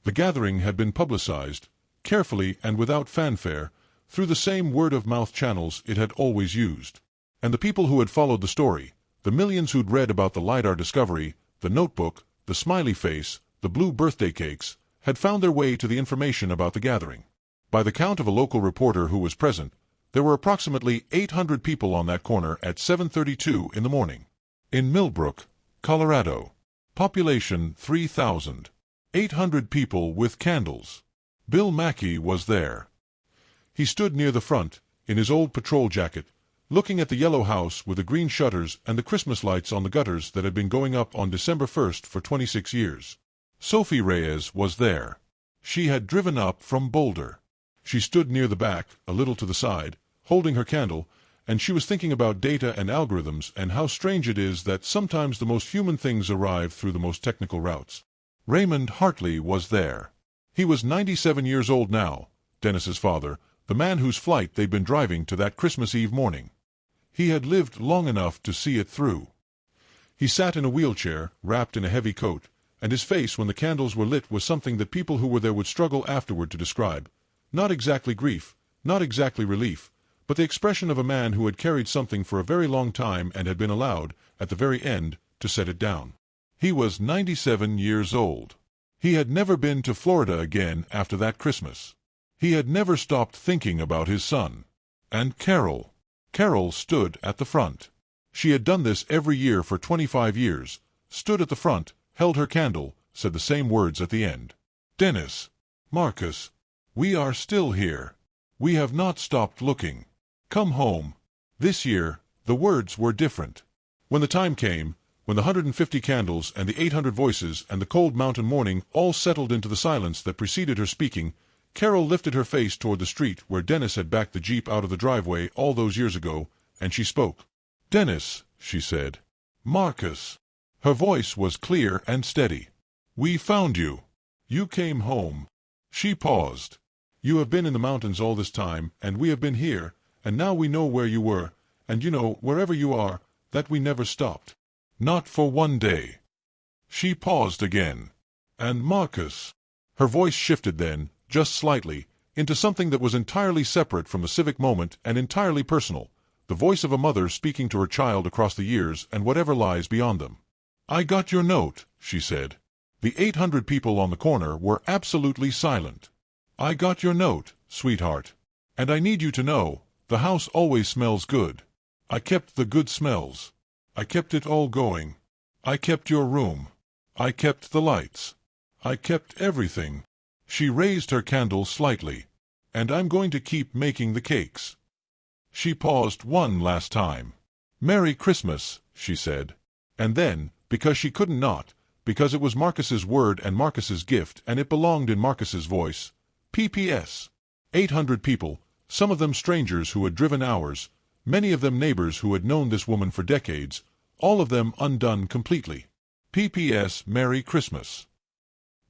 S1: The gathering had been publicized, carefully and without fanfare, through the same word-of-mouth channels it had always used. And the people who had followed the story, the millions who'd read about the LiDAR discovery, the notebook, the smiley face, the blue birthday cakes, had found their way to the information about the gathering. By the count of a local reporter who was present, there were approximately 800 people on that corner at 7:32 in the morning. In Millbrook, Colorado. Population 3,000. 800 people with candles. Bill Mackey was there. He stood near the front, in his old patrol jacket, looking at the yellow house with the green shutters and the Christmas lights on the gutters that had been going up on December 1st for 26 years. Sophie Reyes was there. She had driven up from Boulder. She stood near the back, a little to the side, holding her candle, and she was thinking about data and algorithms and how strange it is that sometimes the most human things arrive through the most technical routes. Raymond Hartley was there. He was 97 years old now, Dennis's father, the man whose flight they'd been driving to that Christmas Eve morning. He had lived long enough to see it through. He sat in a wheelchair, wrapped in a heavy coat, and his face when the candles were lit was something that people who were there would struggle afterward to describe. Not exactly grief, not exactly relief, but the expression of a man who had carried something for a very long time and had been allowed, at the very end, to set it down. He was 97 years old. He had never been to Florida again after that Christmas. He had never stopped thinking about his son. And Carol. Carol stood at the front. She had done this every year for 25 years, stood at the front, held her candle, said the same words at the end. Dennis, Marcus, we are still here. We have not stopped looking. Come home. This year, the words were different. When the time came, when the 150 candles and the 800 voices and the cold mountain morning all settled into the silence that preceded her speaking, Carol lifted her face toward the street where Dennis had backed the Jeep out of the driveway all those years ago, and she spoke. Dennis, she said. Marcus. Her voice was clear and steady. We found you. You came home. She paused. You have been in the mountains all this time, and we have been here, and now we know where you were, and you know, wherever you are, that we never stopped. Not for one day. She paused again. And Marcus. Her voice shifted then, just slightly, into something that was entirely separate from the civic moment and entirely personal, the voice of a mother speaking to her child across the years and whatever lies beyond them. I got your note, she said. The 800 people on the corner were absolutely silent. I got your note, sweetheart. And I need you to know, the house always smells good. I kept the good smells. I kept it all going. I kept your room. I kept the lights. I kept everything. She raised her candle slightly. And I'm going to keep making the cakes. She paused one last time. Merry Christmas, she said. And then, because she couldn't not, because it was Marcus's word and Marcus's gift and it belonged in Marcus's voice, P.P.S. 800 people, some of them strangers who had driven hours, many of them neighbors who had known this woman for decades, all of them undone completely. P.P.S. Merry Christmas.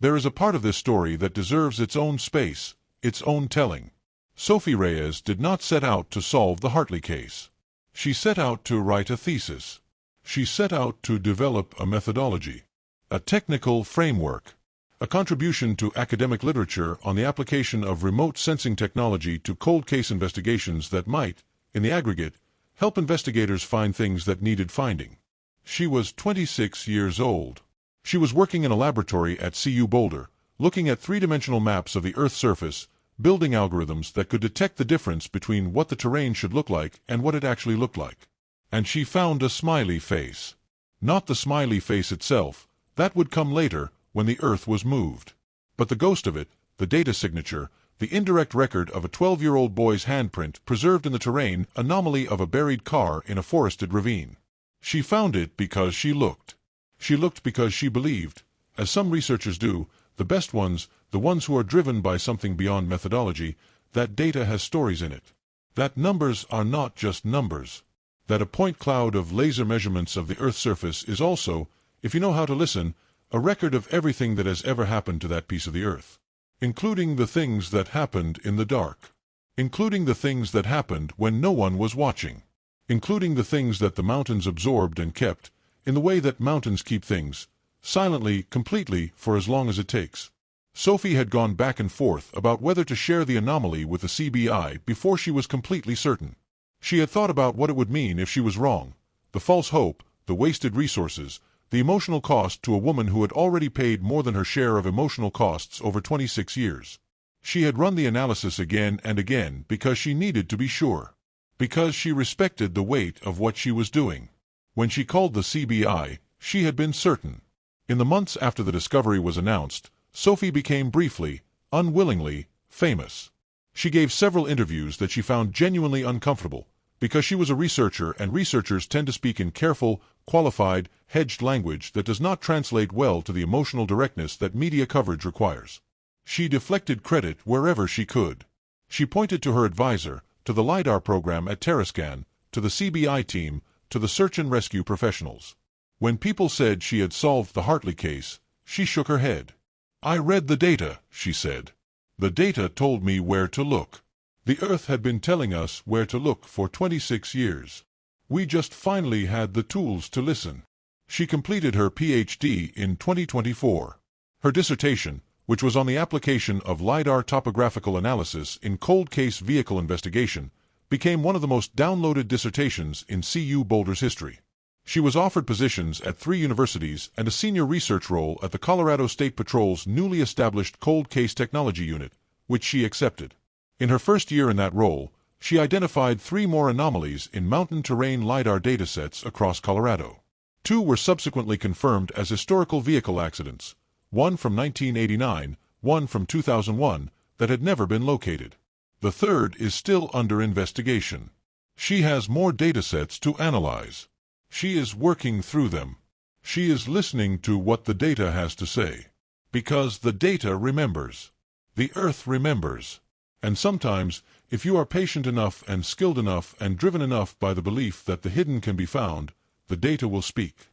S1: There is a part of this story that deserves its own space, its own telling. Sophie Reyes did not set out to solve the Hartley case. She set out to write a thesis. She set out to develop a methodology, a technical framework, a contribution to academic literature on the application of remote sensing technology to cold case investigations that might, in the aggregate, help investigators find things that needed finding. She was 26 years old. She was working in a laboratory at CU Boulder, looking at three-dimensional maps of the Earth's surface, building algorithms that could detect the difference between what the terrain should look like and what it actually looked like. And she found a smiley face. Not the smiley face itself, that would come later, when the Earth was moved. But the ghost of it, the data signature, the indirect record of a 12-year-old boy's handprint preserved in the terrain anomaly of a buried car in a forested ravine. She found it because she looked. She looked because she believed, as some researchers do, the best ones, the ones who are driven by something beyond methodology, that data has stories in it. That numbers are not just numbers. That a point cloud of laser measurements of the Earth's surface is also, if you know how to listen, a record of everything that has ever happened to that piece of the Earth. Including the things that happened in the dark. Including the things that happened when no one was watching. Including the things that the mountains absorbed and kept, in the way that mountains keep things, silently, completely, for as long as it takes. Sophie had gone back and forth about whether to share the anomaly with the CBI before she was completely certain. She had thought about what it would mean if she was wrong, the false hope, the wasted resources, the emotional cost to a woman who had already paid more than her share of emotional costs over 26 years. She had run the analysis again and again because she needed to be sure. Because she respected the weight of what she was doing. When she called the CBI, she had been certain. In the months after the discovery was announced, Sophie became briefly, unwillingly, famous. She gave several interviews that she found genuinely uncomfortable, because she was a researcher and researchers tend to speak in careful, qualified, hedged language that does not translate well to the emotional directness that media coverage requires. She deflected credit wherever she could. She pointed to her advisor, to the LiDAR program at Terrascan, to the CBI team, to the search and rescue professionals. When people said she had solved the Hartley case, she shook her head. "I read the data," she said. "The data told me where to look. The Earth had been telling us where to look for 26 years. We just finally had the tools to listen." She completed her PhD in 2024. Her dissertation, which was on the application of LiDAR topographical analysis in cold case vehicle investigation, became one of the most downloaded dissertations in CU Boulder's history. She was offered positions at 3 universities and a senior research role at the Colorado State Patrol's newly established Cold Case Technology Unit, which she accepted. In her first year in that role, she identified 3 more anomalies in mountain terrain LiDAR datasets across Colorado. 2 were subsequently confirmed as historical vehicle accidents, one from 1989, one from 2001, that had never been located. The third is still under investigation. She has more datasets to analyze. She is working through them. She is listening to what the data has to say. Because the data remembers. The Earth remembers. And sometimes, if you are patient enough and skilled enough and driven enough by the belief that the hidden can be found, the data will speak.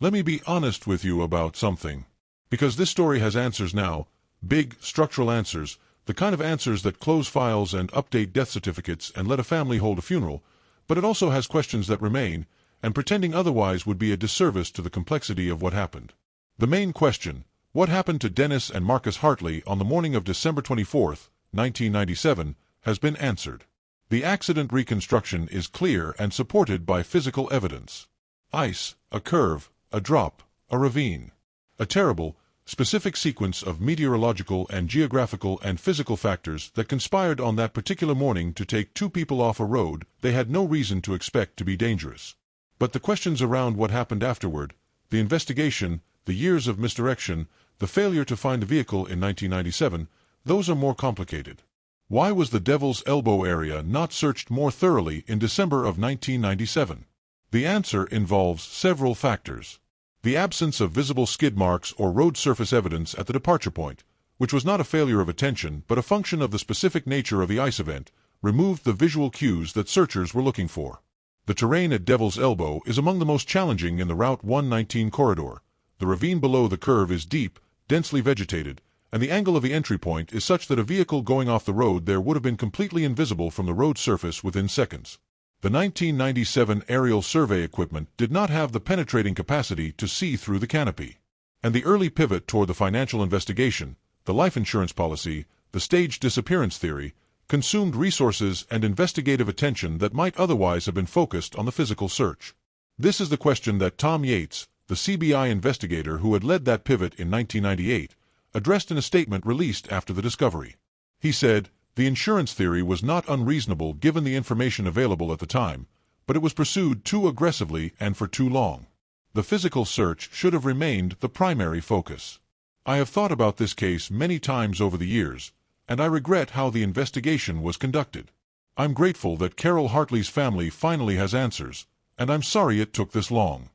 S1: Let me be honest with you about something. Because this story has answers now, big, structural answers, the kind of answers that close files and update death certificates and let a family hold a funeral, but it also has questions that remain, and pretending otherwise would be a disservice to the complexity of what happened. The main question, what happened to Dennis and Marcus Hartley on the morning of December 24, 1997, has been answered. The accident reconstruction is clear and supported by physical evidence. Ice, a curve, a drop, a ravine. A terrible, specific sequence of meteorological and geographical and physical factors that conspired on that particular morning to take 2 people off a road they had no reason to expect to be dangerous. But the questions around what happened afterward, the investigation, the years of misdirection, the failure to find the vehicle in 1997, those are more complicated. Why was the Devil's Elbow area not searched more thoroughly in December of 1997? The answer involves several factors. The absence of visible skid marks or road surface evidence at the departure point, which was not a failure of attention but a function of the specific nature of the ice event, removed the visual cues that searchers were looking for. The terrain at Devil's Elbow is among the most challenging in the Route 119 corridor. The ravine below the curve is deep, densely vegetated, and the angle of the entry point is such that a vehicle going off the road there would have been completely invisible from the road surface within seconds. The 1997 aerial survey equipment did not have the penetrating capacity to see through the canopy. And the early pivot toward the financial investigation, the life insurance policy, the staged disappearance theory, consumed resources and investigative attention that might otherwise have been focused on the physical search. This is the question that Tom Yates, the CBI investigator who had led that pivot in 1998, addressed in a statement released after the discovery. He said, "The insurance theory was not unreasonable given the information available at the time, but it was pursued too aggressively and for too long. The physical search should have remained the primary focus. I have thought about this case many times over the years, and I regret how the investigation was conducted. I'm grateful that Carol Hartley's family finally has answers, and I'm sorry it took this long."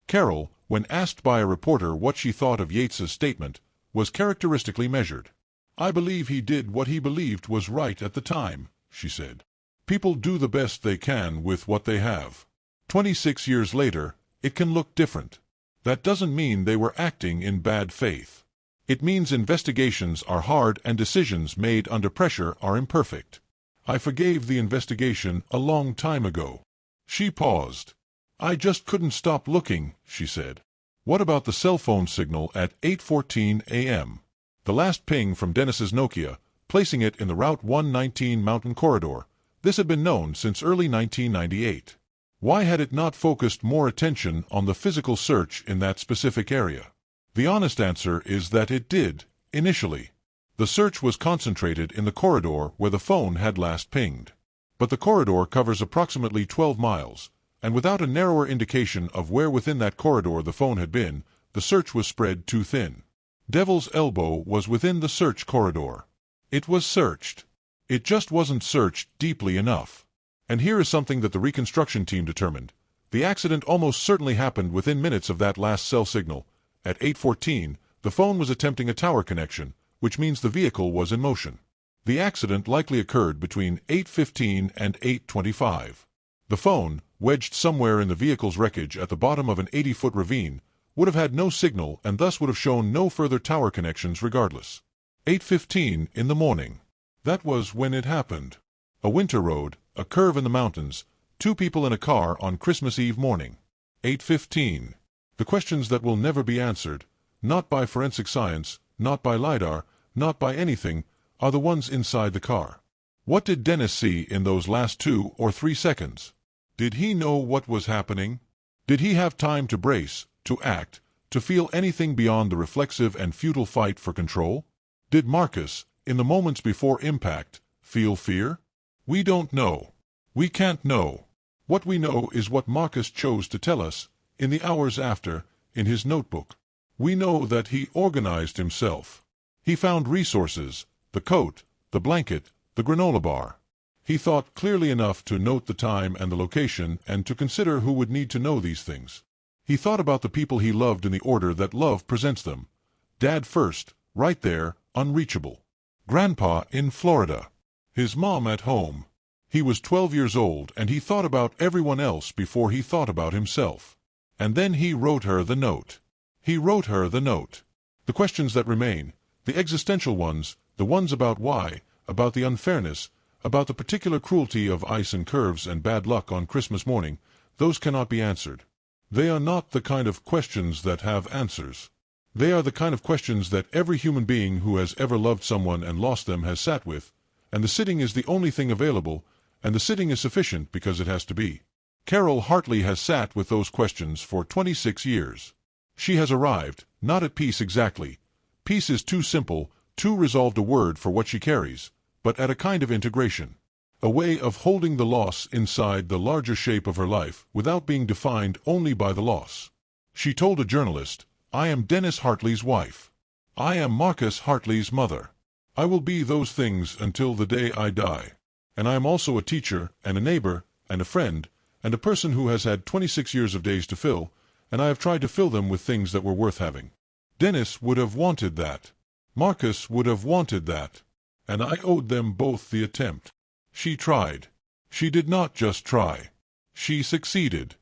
S1: Carol, when asked by a reporter what she thought of Yates's statement, was characteristically measured. "I believe he did what he believed was right at the time," she said. "People do the best they can with what they have. 26 years later, it can look different. That doesn't mean they were acting in bad faith. It means investigations are hard and decisions made under pressure are imperfect. I forgave the investigation a long time ago." She paused. "I just couldn't stop looking," she said. "What about the cell phone signal at 8:14 a.m.? The last ping from Dennis's Nokia, placing it in the Route 119 mountain corridor. This had been known since early 1998. Why had it not focused more attention on the physical search in that specific area? The honest answer is that it did, initially. The search was concentrated in the corridor where the phone had last pinged. But the corridor covers approximately 12 miles, and without a narrower indication of where within that corridor the phone had been, the search was spread too thin. Devil's Elbow was within the search corridor. It was searched. It just wasn't searched deeply enough. And here is something that the reconstruction team determined. The accident almost certainly happened within minutes of that last cell signal. At 8:14, the phone was attempting a tower connection, which means the vehicle was in motion. The accident likely occurred between 8:15 and 8:25. The phone, wedged somewhere in the vehicle's wreckage at the bottom of an 80-foot ravine, would have had no signal and thus would have shown no further tower connections regardless. 8:15 in the morning. That was when it happened. A winter road, a curve in the mountains, 2 people in a car on Christmas Eve morning. 8:15. The questions that will never be answered, not by forensic science, not by LiDAR, not by anything, are the ones inside the car. What did Dennis see in those last 2 or 3 seconds? Did he know what was happening? Did he have time to brace, to act, to feel anything beyond the reflexive and futile fight for control? Did Marcus, in the moments before impact, feel fear? We don't know. We can't know. What we know is what Marcus chose to tell us, in the hours after, in his notebook. We know that he organized himself. He found resources, the coat, the blanket, the granola bar. He thought clearly enough to note the time and the location and to consider who would need to know these things. He thought about the people he loved in the order that love presents them. Dad first, right there, unreachable. Grandpa in Florida. His mom at home. He was 12 years old and he thought about everyone else before he thought about himself. And then he wrote her the note. He wrote her the note. The questions that remain, the existential ones, the ones about why, about the unfairness, about the particular cruelty of ice and curves and bad luck on Christmas morning, those cannot be answered. They are not the kind of questions that have answers. They are the kind of questions that every human being who has ever loved someone and lost them has sat with, and the sitting is the only thing available, and the sitting is sufficient because it has to be. Carol Hartley has sat with those questions for 26 years. She has arrived, not at peace exactly. Peace is too simple, too resolved a word for what she carries, but at a kind of integration. A way of holding the loss inside the larger shape of her life without being defined only by the loss. She told a journalist, "I am Dennis Hartley's wife. I am Marcus Hartley's mother. I will be those things until the day I die. And I am also a teacher, and a neighbor, and a friend, and a person who has had 26 years of days to fill, and I have tried to fill them with things that were worth having." Dennis would have wanted that. Marcus would have wanted that. And I owed them both the attempt. She tried. She did not just try. She succeeded.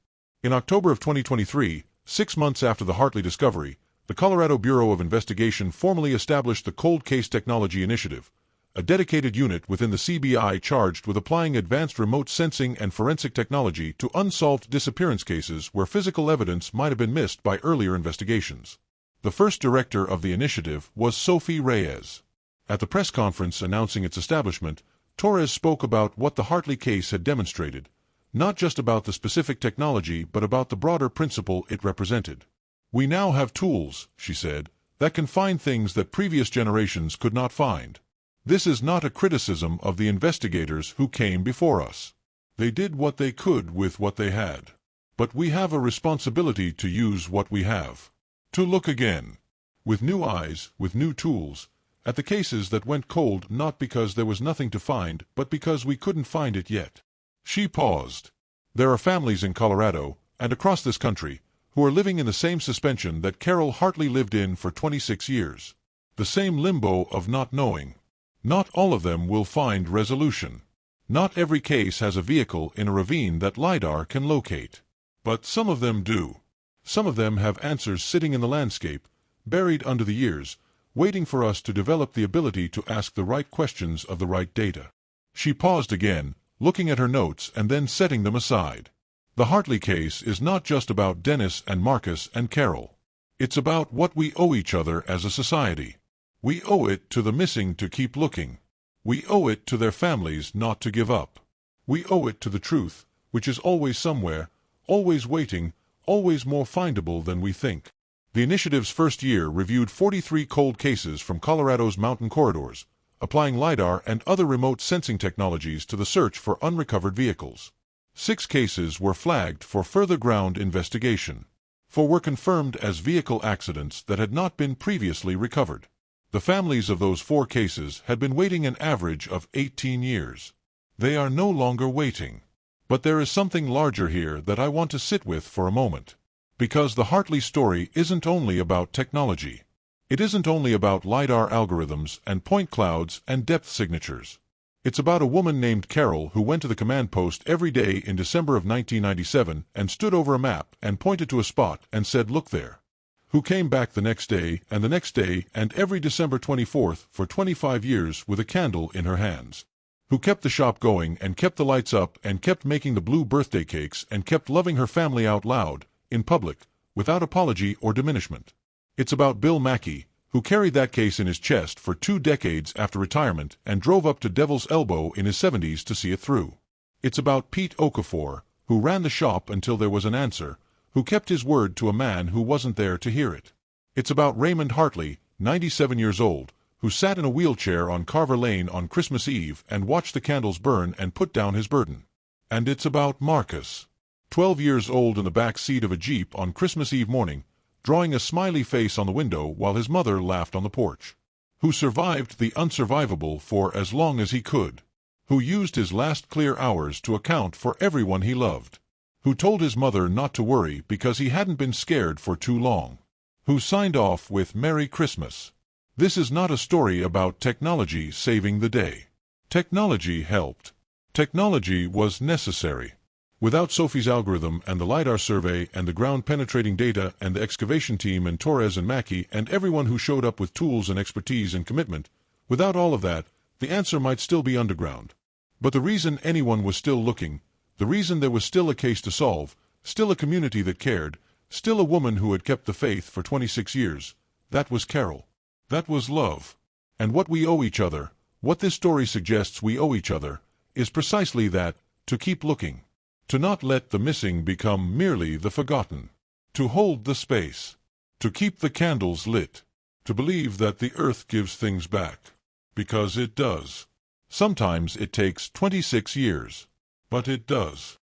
S1: In October of 2023, 6 months after the Hartley discovery, the Colorado Bureau of Investigation formally established the Cold Case Technology Initiative, a dedicated unit within the CBI charged with applying advanced remote sensing and forensic technology to unsolved disappearance cases where physical evidence might have been missed by earlier investigations. The first director of the initiative was Sophie Reyes. At the press conference announcing its establishment, Torres spoke about what the Hartley case had demonstrated, not just about the specific technology but about the broader principle it represented. "We now have tools," she said, "that can find things that previous generations could not find. This is not a criticism of the investigators who came before us. They did what they could with what they had. But we have a responsibility to use what we have. To look again, with new eyes, with new tools, at the cases that went cold not because there was nothing to find, but because we couldn't find it yet." She paused. There are families in Colorado, and across this country, who are living in the same suspension that Carol Hartley lived in for 26 years. The same limbo of not knowing. Not all of them will find resolution. Not every case has a vehicle in a ravine that LiDAR can locate. But some of them do. Some of them have answers sitting in the landscape, buried under the years, waiting for us to develop the ability to ask the right questions of the right data. She paused again, looking at her notes and then setting them aside. The Hartley case is not just about Dennis and Marcus and Carol. It's about what we owe each other as a society. We owe it to the missing to keep looking. We owe it to their families not to give up. We owe it to the truth, which is always somewhere, always waiting, always more findable than we think. The initiative's first year reviewed 43 cold cases from Colorado's mountain corridors, applying LiDAR and other remote sensing technologies to the search for unrecovered vehicles. 6 cases were flagged for further ground investigation. 4 were confirmed as vehicle accidents that had not been previously recovered. The families of those 4 cases had been waiting an average of 18 years. They are no longer waiting. But there is something larger here that I want to sit with for a moment. Because the Hartley story isn't only about technology. It isn't only about LiDAR algorithms and point clouds and depth signatures. It's about a woman named Carol who went to the command post every day in December of 1997 and stood over a map and pointed to a spot and said, "Look there." Who came back the next day and every December 24th for 25 years with a candle in her hands. Who kept the shop going and kept the lights up and kept making the blue birthday cakes and kept loving her family out loud, in public, without apology or diminishment. It's about Bill Mackey, who carried that case in his chest for 2 decades after retirement and drove up to Devil's Elbow in his 70s to see it through. It's about Pete Okafor, who ran the shop until there was an answer, who kept his word to a man who wasn't there to hear it. It's about Raymond Hartley, 97 years old, who sat in a wheelchair on Carver Lane on Christmas Eve and watched the candles burn and put down his burden. And it's about Marcus, 12 years old in the back seat of a Jeep on Christmas Eve morning, drawing a smiley face on the window while his mother laughed on the porch. Who survived the unsurvivable for as long as he could. Who used his last clear hours to account for everyone he loved. Who told his mother not to worry because he hadn't been scared for too long. Who signed off with "Merry Christmas." This is not a story about technology saving the day. Technology helped. Technology was necessary. Without Sophie's algorithm and the LiDAR survey and the ground-penetrating data and the excavation team and Torres and Mackey and everyone who showed up with tools and expertise and commitment, without all of that, the answer might still be underground. But the reason anyone was still looking, the reason there was still a case to solve, still a community that cared, still a woman who had kept the faith for 26 years, that was Carol. That was love. And what we owe each other, what this story suggests we owe each other, is precisely that, to keep looking. To not let the missing become merely the forgotten. To hold the space. To keep the candles lit. To believe that the earth gives things back. Because it does. Sometimes it takes 26 years. But it does.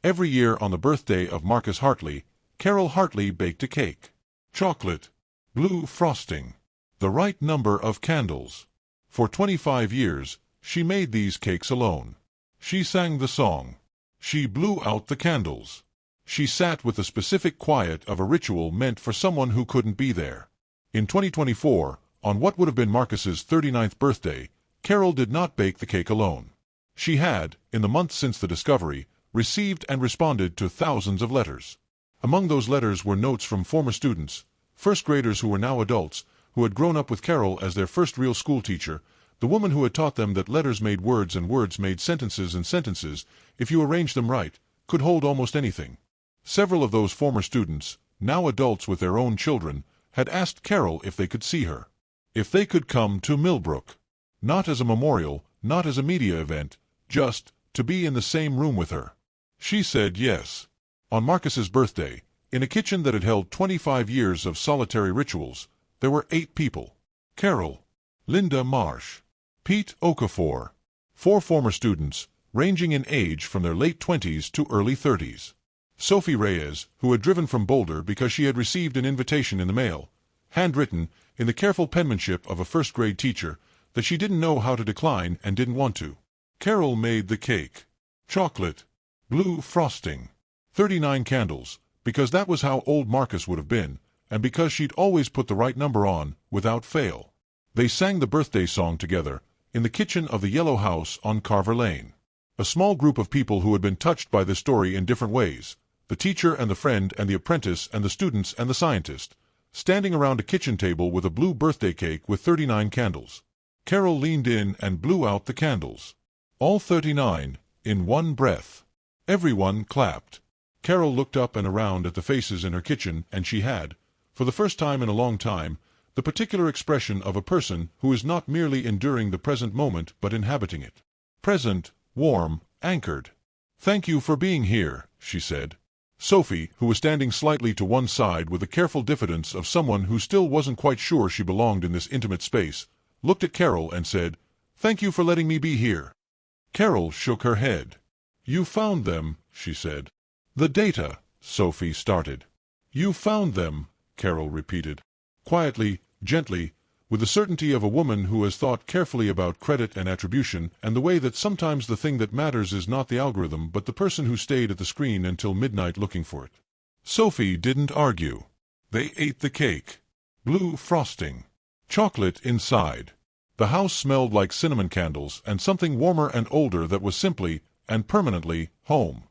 S1: Every year on the birthday of Marcus Hartley, Carol Hartley baked a cake. Chocolate. Blue frosting. The right number of candles. For 25 years, she made these cakes alone. She sang the song. She blew out the candles. She sat with the specific quiet of a ritual meant for someone who couldn't be there. In 2024, on what would have been Marcus's 39th birthday, Carol did not bake the cake alone. She had, in the months since the discovery, received and responded to thousands of letters. Among those letters were notes from former students, first graders who were now adults, who had grown up with Carol as their first real school teacher, the woman who had taught them that letters made words and words made sentences and sentences, if you arranged them right, could hold almost anything. Several of those former students, now adults with their own children, had asked Carol if they could see her. If they could come to Millbrook. Not as a memorial, not as a media event, just to be in the same room with her. She said yes. On Marcus's birthday, in a kitchen that had held 25 years of solitary rituals, there were 8 people. Carol, Linda Marsh, Pete Okafor, 4 former students, ranging in age from their late 20s to early 30s. Sophie Reyes, who had driven from Boulder because she had received an invitation in the mail, handwritten, in the careful penmanship of a first-grade teacher, that she didn't know how to decline and didn't want to. Carol made the cake. Chocolate. Blue frosting. 39 candles, because that was how old Marcus would have been, and because she'd always put the right number on, without fail. They sang the birthday song together, in the kitchen of the yellow house on Carver Lane. A small group of people who had been touched by this story in different ways, the teacher and the friend and the apprentice and the students and the scientist, standing around a kitchen table with a blue birthday cake with 39 candles. Carol leaned in and blew out the candles. All 39, in one breath. Everyone clapped. Carol looked up and around at the faces in her kitchen, and she had, for the first time in a long time, the particular expression of a person who is not merely enduring the present moment but inhabiting it. Present, warm, anchored. "Thank you for being here," she said. Sophie, who was standing slightly to one side with the careful diffidence of someone who still wasn't quite sure she belonged in this intimate space, looked at Carol and said, "Thank you for letting me be here." Carol shook her head. "You found them," she said. "The data," Sophie started. "You found them," Carol repeated. Quietly, gently, with the certainty of a woman who has thought carefully about credit and attribution and the way that sometimes the thing that matters is not the algorithm but the person who stayed at the screen until midnight looking for it. Sophie didn't argue. They ate the cake. Blue frosting. Chocolate inside. The house smelled like cinnamon candles and something warmer and older that was simply and permanently home.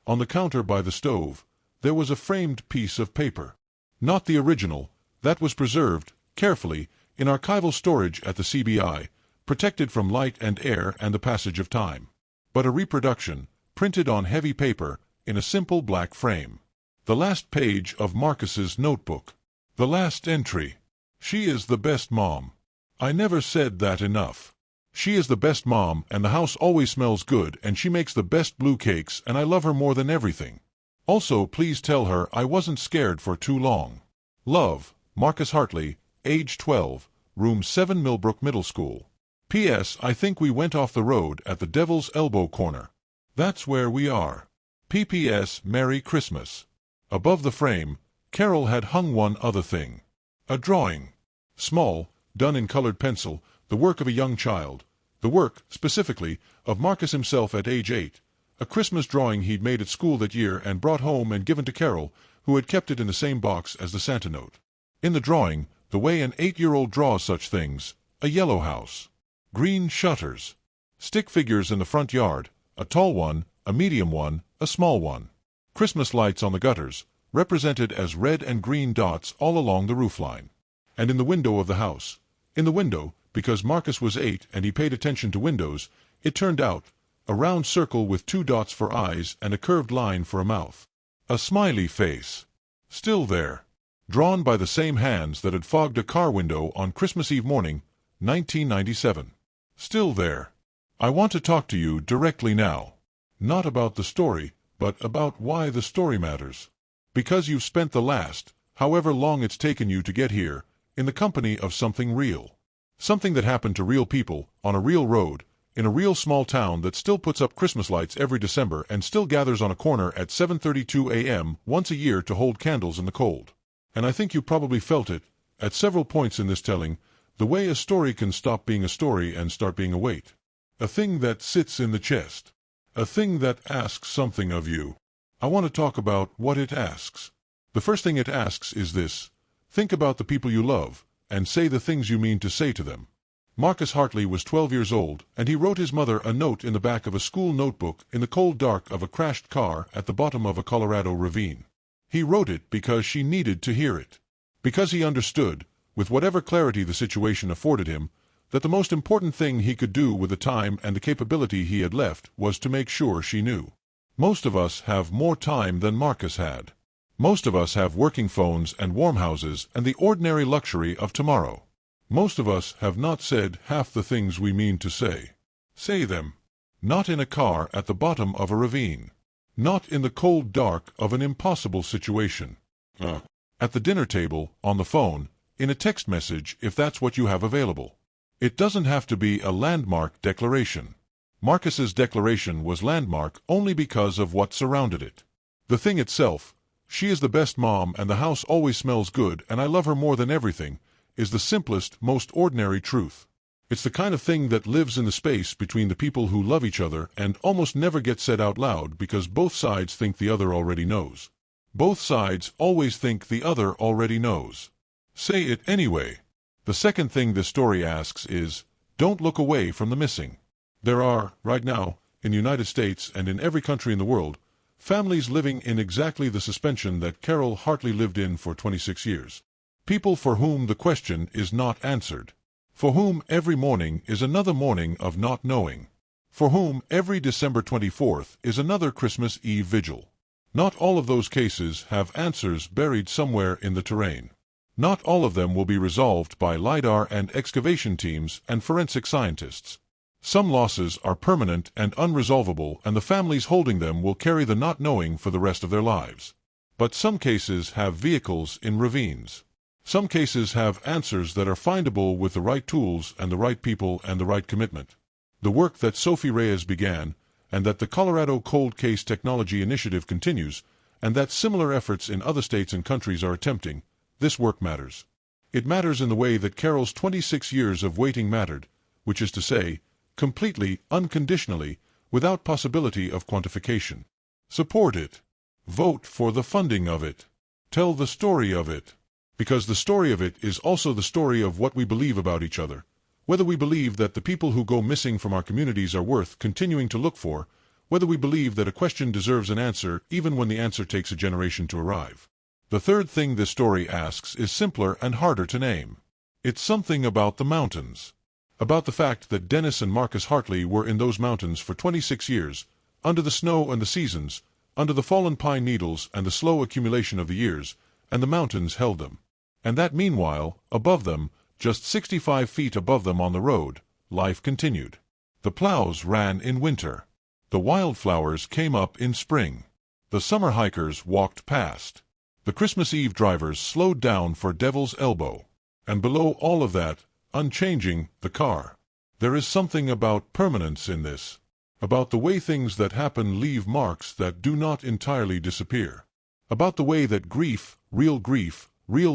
S1: On the counter by the stove, there was a framed piece of paper. Not the original, that was preserved, carefully, in archival storage at the CBI, protected from light and air and the passage of time. But a reproduction, printed on heavy paper, in a simple black frame. The last page of Marcus's notebook. The last entry. She is the best mom. I never said that enough. She is the best mom, and the house always smells good, and she makes the best blue cakes, and I love her more than everything. Also, please tell her I wasn't scared for too long. Love, Marcus Hartley, age 12, room 7 Millbrook Middle School. P.S. I think we went off the road at the Devil's Elbow corner. That's where we are. P.P.S. Merry Christmas. Above the frame, Carol had hung one other thing. A drawing. Small, done in colored pencil, the work of a young child. The work, specifically, of Marcus himself at age 8. A Christmas drawing he'd made at school that year and brought home and given to Carol, who had kept it in the same box as the Santa note. In the drawing, the way an 8-year-old draws such things, a yellow house. Green shutters. Stick figures in the front yard, a tall one, a medium one, a small one. Christmas lights on the gutters, represented as red and green dots all along the roofline. And in the window of the house. In the window, because Marcus was 8 and he paid attention to windows, it turned out, a round circle with 2 dots for eyes and a curved line for a mouth. A smiley face. Still there. Drawn by the same hands that had fogged a car window on Christmas Eve morning, 1997. Still there. I want to talk to you directly now. Not about the story, but about why the story matters. Because you've spent the last, however long it's taken you to get here, in the company of something real. Something that happened to real people, on a real road, in a real small town that still puts up Christmas lights every December and still gathers on a corner at 7:32 a.m. once a year to hold candles in the cold. And I think you probably felt it, at several points in this telling, the way a story can stop being a story and start being a weight. A thing that sits in the chest. A thing that asks something of you. I want to talk about what it asks. The first thing it asks is this. Think about the people you love, and say the things you mean to say to them. Marcus Hartley was 12 years old, and he wrote his mother a note in the back of a school notebook in the cold dark of a crashed car at the bottom of a Colorado ravine. He wrote it because she needed to hear it. Because he understood, with whatever clarity the situation afforded him, that the most important thing he could do with the time and the capability he had left was to make sure she knew. Most of us have more time than Marcus had. Most of us have working phones and warm houses and the ordinary luxury of tomorrow. Most of us have not said half the things we mean to say. Say them. Not in a car at the bottom of a ravine. Not in the cold dark of an impossible situation. At the dinner table, on the phone, in a text message if that's what you have available. It doesn't have to be a landmark declaration. Marcus's declaration was landmark only because of what surrounded it. The thing itself, she is the best mom and the house always smells good and I love her more than everything, is the simplest, most ordinary truth. It's the kind of thing that lives in the space between the people who love each other and almost never gets said out loud because both sides think the other already knows. Both sides always think the other already knows. Say it anyway. The second thing this story asks is, don't look away from the missing. There are, right now, in the United States and in every country in the world, families living in exactly the suspension that Carol Hartley lived in for 26 years. People for whom the question is not answered. For whom every morning is another morning of not knowing. For whom every December 24th is another Christmas Eve vigil. Not all of those cases have answers buried somewhere in the terrain. Not all of them will be resolved by LiDAR and excavation teams and forensic scientists. Some losses are permanent and unresolvable, and the families holding them will carry the not knowing for the rest of their lives. But some cases have vehicles in ravines. Some cases have answers that are findable with the right tools and the right people and the right commitment. The work that Sophie Reyes began, and that the Colorado Cold Case Technology Initiative continues, and that similar efforts in other states and countries are attempting, this work matters. It matters in the way that Carol's 26 years of waiting mattered, which is to say, completely, unconditionally, without possibility of quantification. Support it. Vote for the funding of it. Tell the story of it. Because the story of it is also the story of what we believe about each other, whether we believe that the people who go missing from our communities are worth continuing to look for, whether we believe that a question deserves an answer even when the answer takes a generation to arrive. The third thing this story asks is simpler and harder to name. It's something about the mountains. About the fact that Dennis and Marcus Hartley were in those mountains for 26 years, under the snow and the seasons, under the fallen pine needles and the slow accumulation of the years, and the mountains held them. And that meanwhile, above them, just 65 feet above them on the road, life continued. The plows ran in winter. The wildflowers came up in spring. The summer hikers walked past. The Christmas Eve drivers slowed down for Devil's Elbow. And below all of that, unchanging, the car. There is something about permanence in this. About the way things that happen leave marks that do not entirely disappear. About the way that grief, real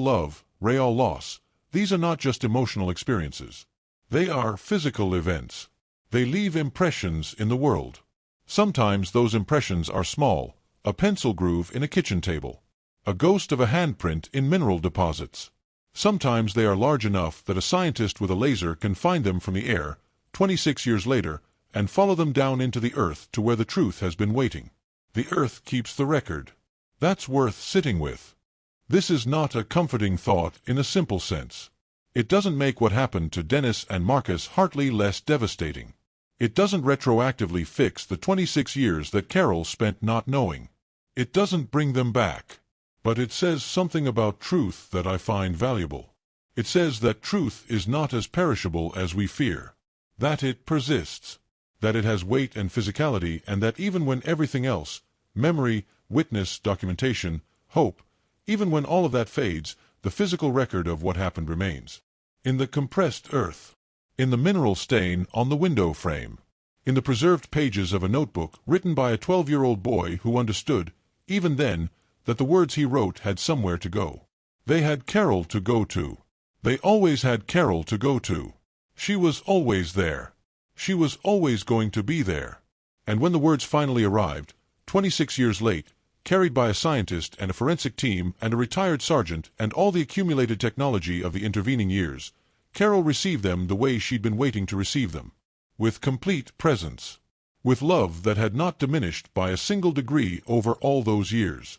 S1: love, real loss, these are not just emotional experiences. They are physical events. They leave impressions in the world. Sometimes those impressions are small, a pencil groove in a kitchen table, a ghost of a handprint in mineral deposits. Sometimes they are large enough that a scientist with a laser can find them from the air, 26 years later, and follow them down into the earth to where the truth has been waiting. The earth keeps the record. That's worth sitting with. This is not a comforting thought in a simple sense. It doesn't make what happened to Dennis and Marcus Hartley less devastating. It doesn't retroactively fix the 26 years that Carol spent not knowing. It doesn't bring them back. But it says something about truth that I find valuable. It says that truth is not as perishable as we fear. That it persists. That it has weight and physicality, and that even when everything else, memory, witness, documentation, hope, even when all of that fades, the physical record of what happened remains. In the compressed earth. In the mineral stain on the window frame. In the preserved pages of a notebook written by a 12-year-old boy who understood, even then, that the words he wrote had somewhere to go. They had Carol to go to. They always had Carol to go to. She was always there. She was always going to be there. And when the words finally arrived, 26 years late, carried by a scientist and a forensic team and a retired sergeant and all the accumulated technology of the intervening years, Carol received them the way she'd been waiting to receive them. With complete presence. With love that had not diminished by a single degree over all those years.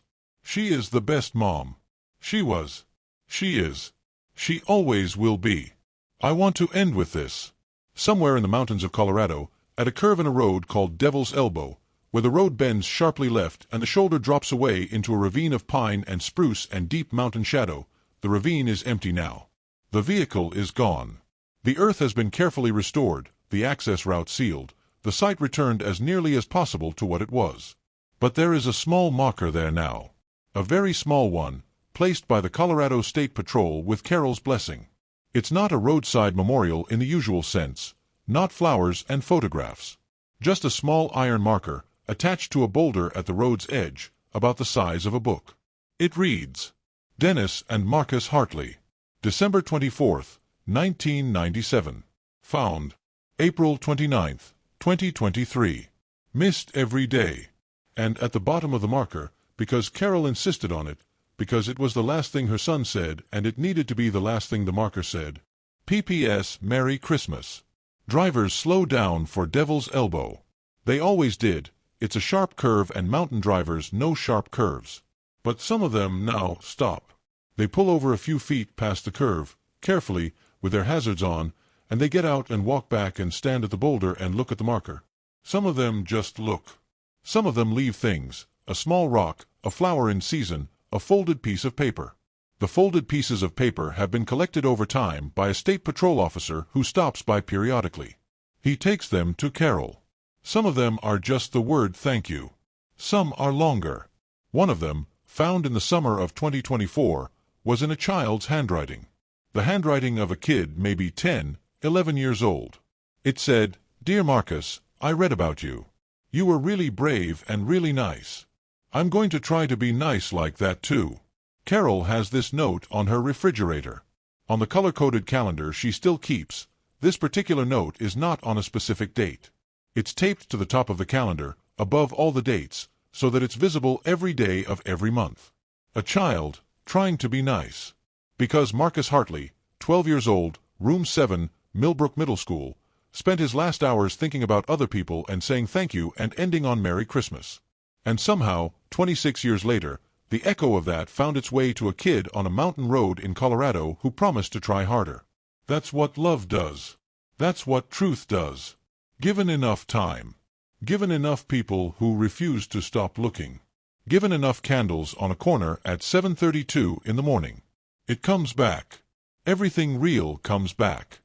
S1: She is the best mom. She was. She is. She always will be. I want to end with this. Somewhere in the mountains of Colorado, at a curve in a road called Devil's Elbow, where the road bends sharply left and the shoulder drops away into a ravine of pine and spruce and deep mountain shadow, the ravine is empty now. The vehicle is gone. The earth has been carefully restored, the access route sealed, the site returned as nearly as possible to what it was. But there is a small marker there now. A very small one, placed by the Colorado State Patrol with Carol's blessing. It's not a roadside memorial in the usual sense, not flowers and photographs. Just a small iron marker, attached to a boulder at the road's edge, about the size of a book. It reads, Dennis and Marcus Hartley. December 24th, 1997. Found. April 29th, 2023. Missed every day. And at the bottom of the marker, because Carol insisted on it, because it was the last thing her son said and it needed to be the last thing the marker said, P.P.S. Merry Christmas. Drivers slow down for Devil's Elbow. They always did. It's a sharp curve and mountain drivers know sharp curves. But some of them now stop. They pull over a few feet past the curve, carefully, with their hazards on, and they get out and walk back and stand at the boulder and look at the marker. Some of them just look. Some of them leave things, a small rock, a flower in season, a folded piece of paper. The folded pieces of paper have been collected over time by a state patrol officer who stops by periodically. He takes them to Carol. Some of them are just the word thank you. Some are longer. One of them, found in the summer of 2024, was in a child's handwriting. The handwriting of a kid maybe 10, 11 years old. It said, Dear Marcus, I read about you. You were really brave and really nice. I'm going to try to be nice like that too. Carol has this note on her refrigerator. On the color-coded calendar she still keeps, this particular note is not on a specific date. It's taped to the top of the calendar, above all the dates, so that it's visible every day of every month. A child, trying to be nice. Because Marcus Hartley, 12 years old, room 7, Millbrook Middle School, spent his last hours thinking about other people and saying thank you and ending on Merry Christmas. And somehow, 26 years later, the echo of that found its way to a kid on a mountain road in Colorado who promised to try harder. That's what love does. That's what truth does. Given enough time. Given enough people who refuse to stop looking. Given enough candles on a corner at 7:32 in the morning. It comes back. Everything real comes back.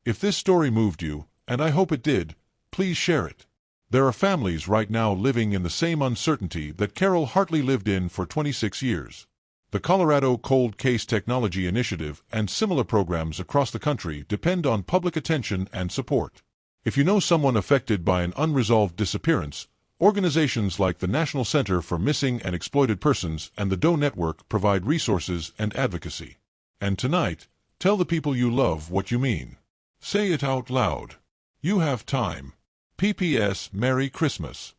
S1: If this story moved you, and I hope it did, please share it. There are families right now living in the same uncertainty that Carol Hartley lived in for 26 years. The Colorado Cold Case Technology Initiative and similar programs across the country depend on public attention and support. If you know someone affected by an unresolved disappearance, organizations like the National Center for Missing and Exploited Persons and the DOE Network provide resources and advocacy. And tonight, tell the people you love what you mean. Say it out loud. You have time. PPS Merry Christmas.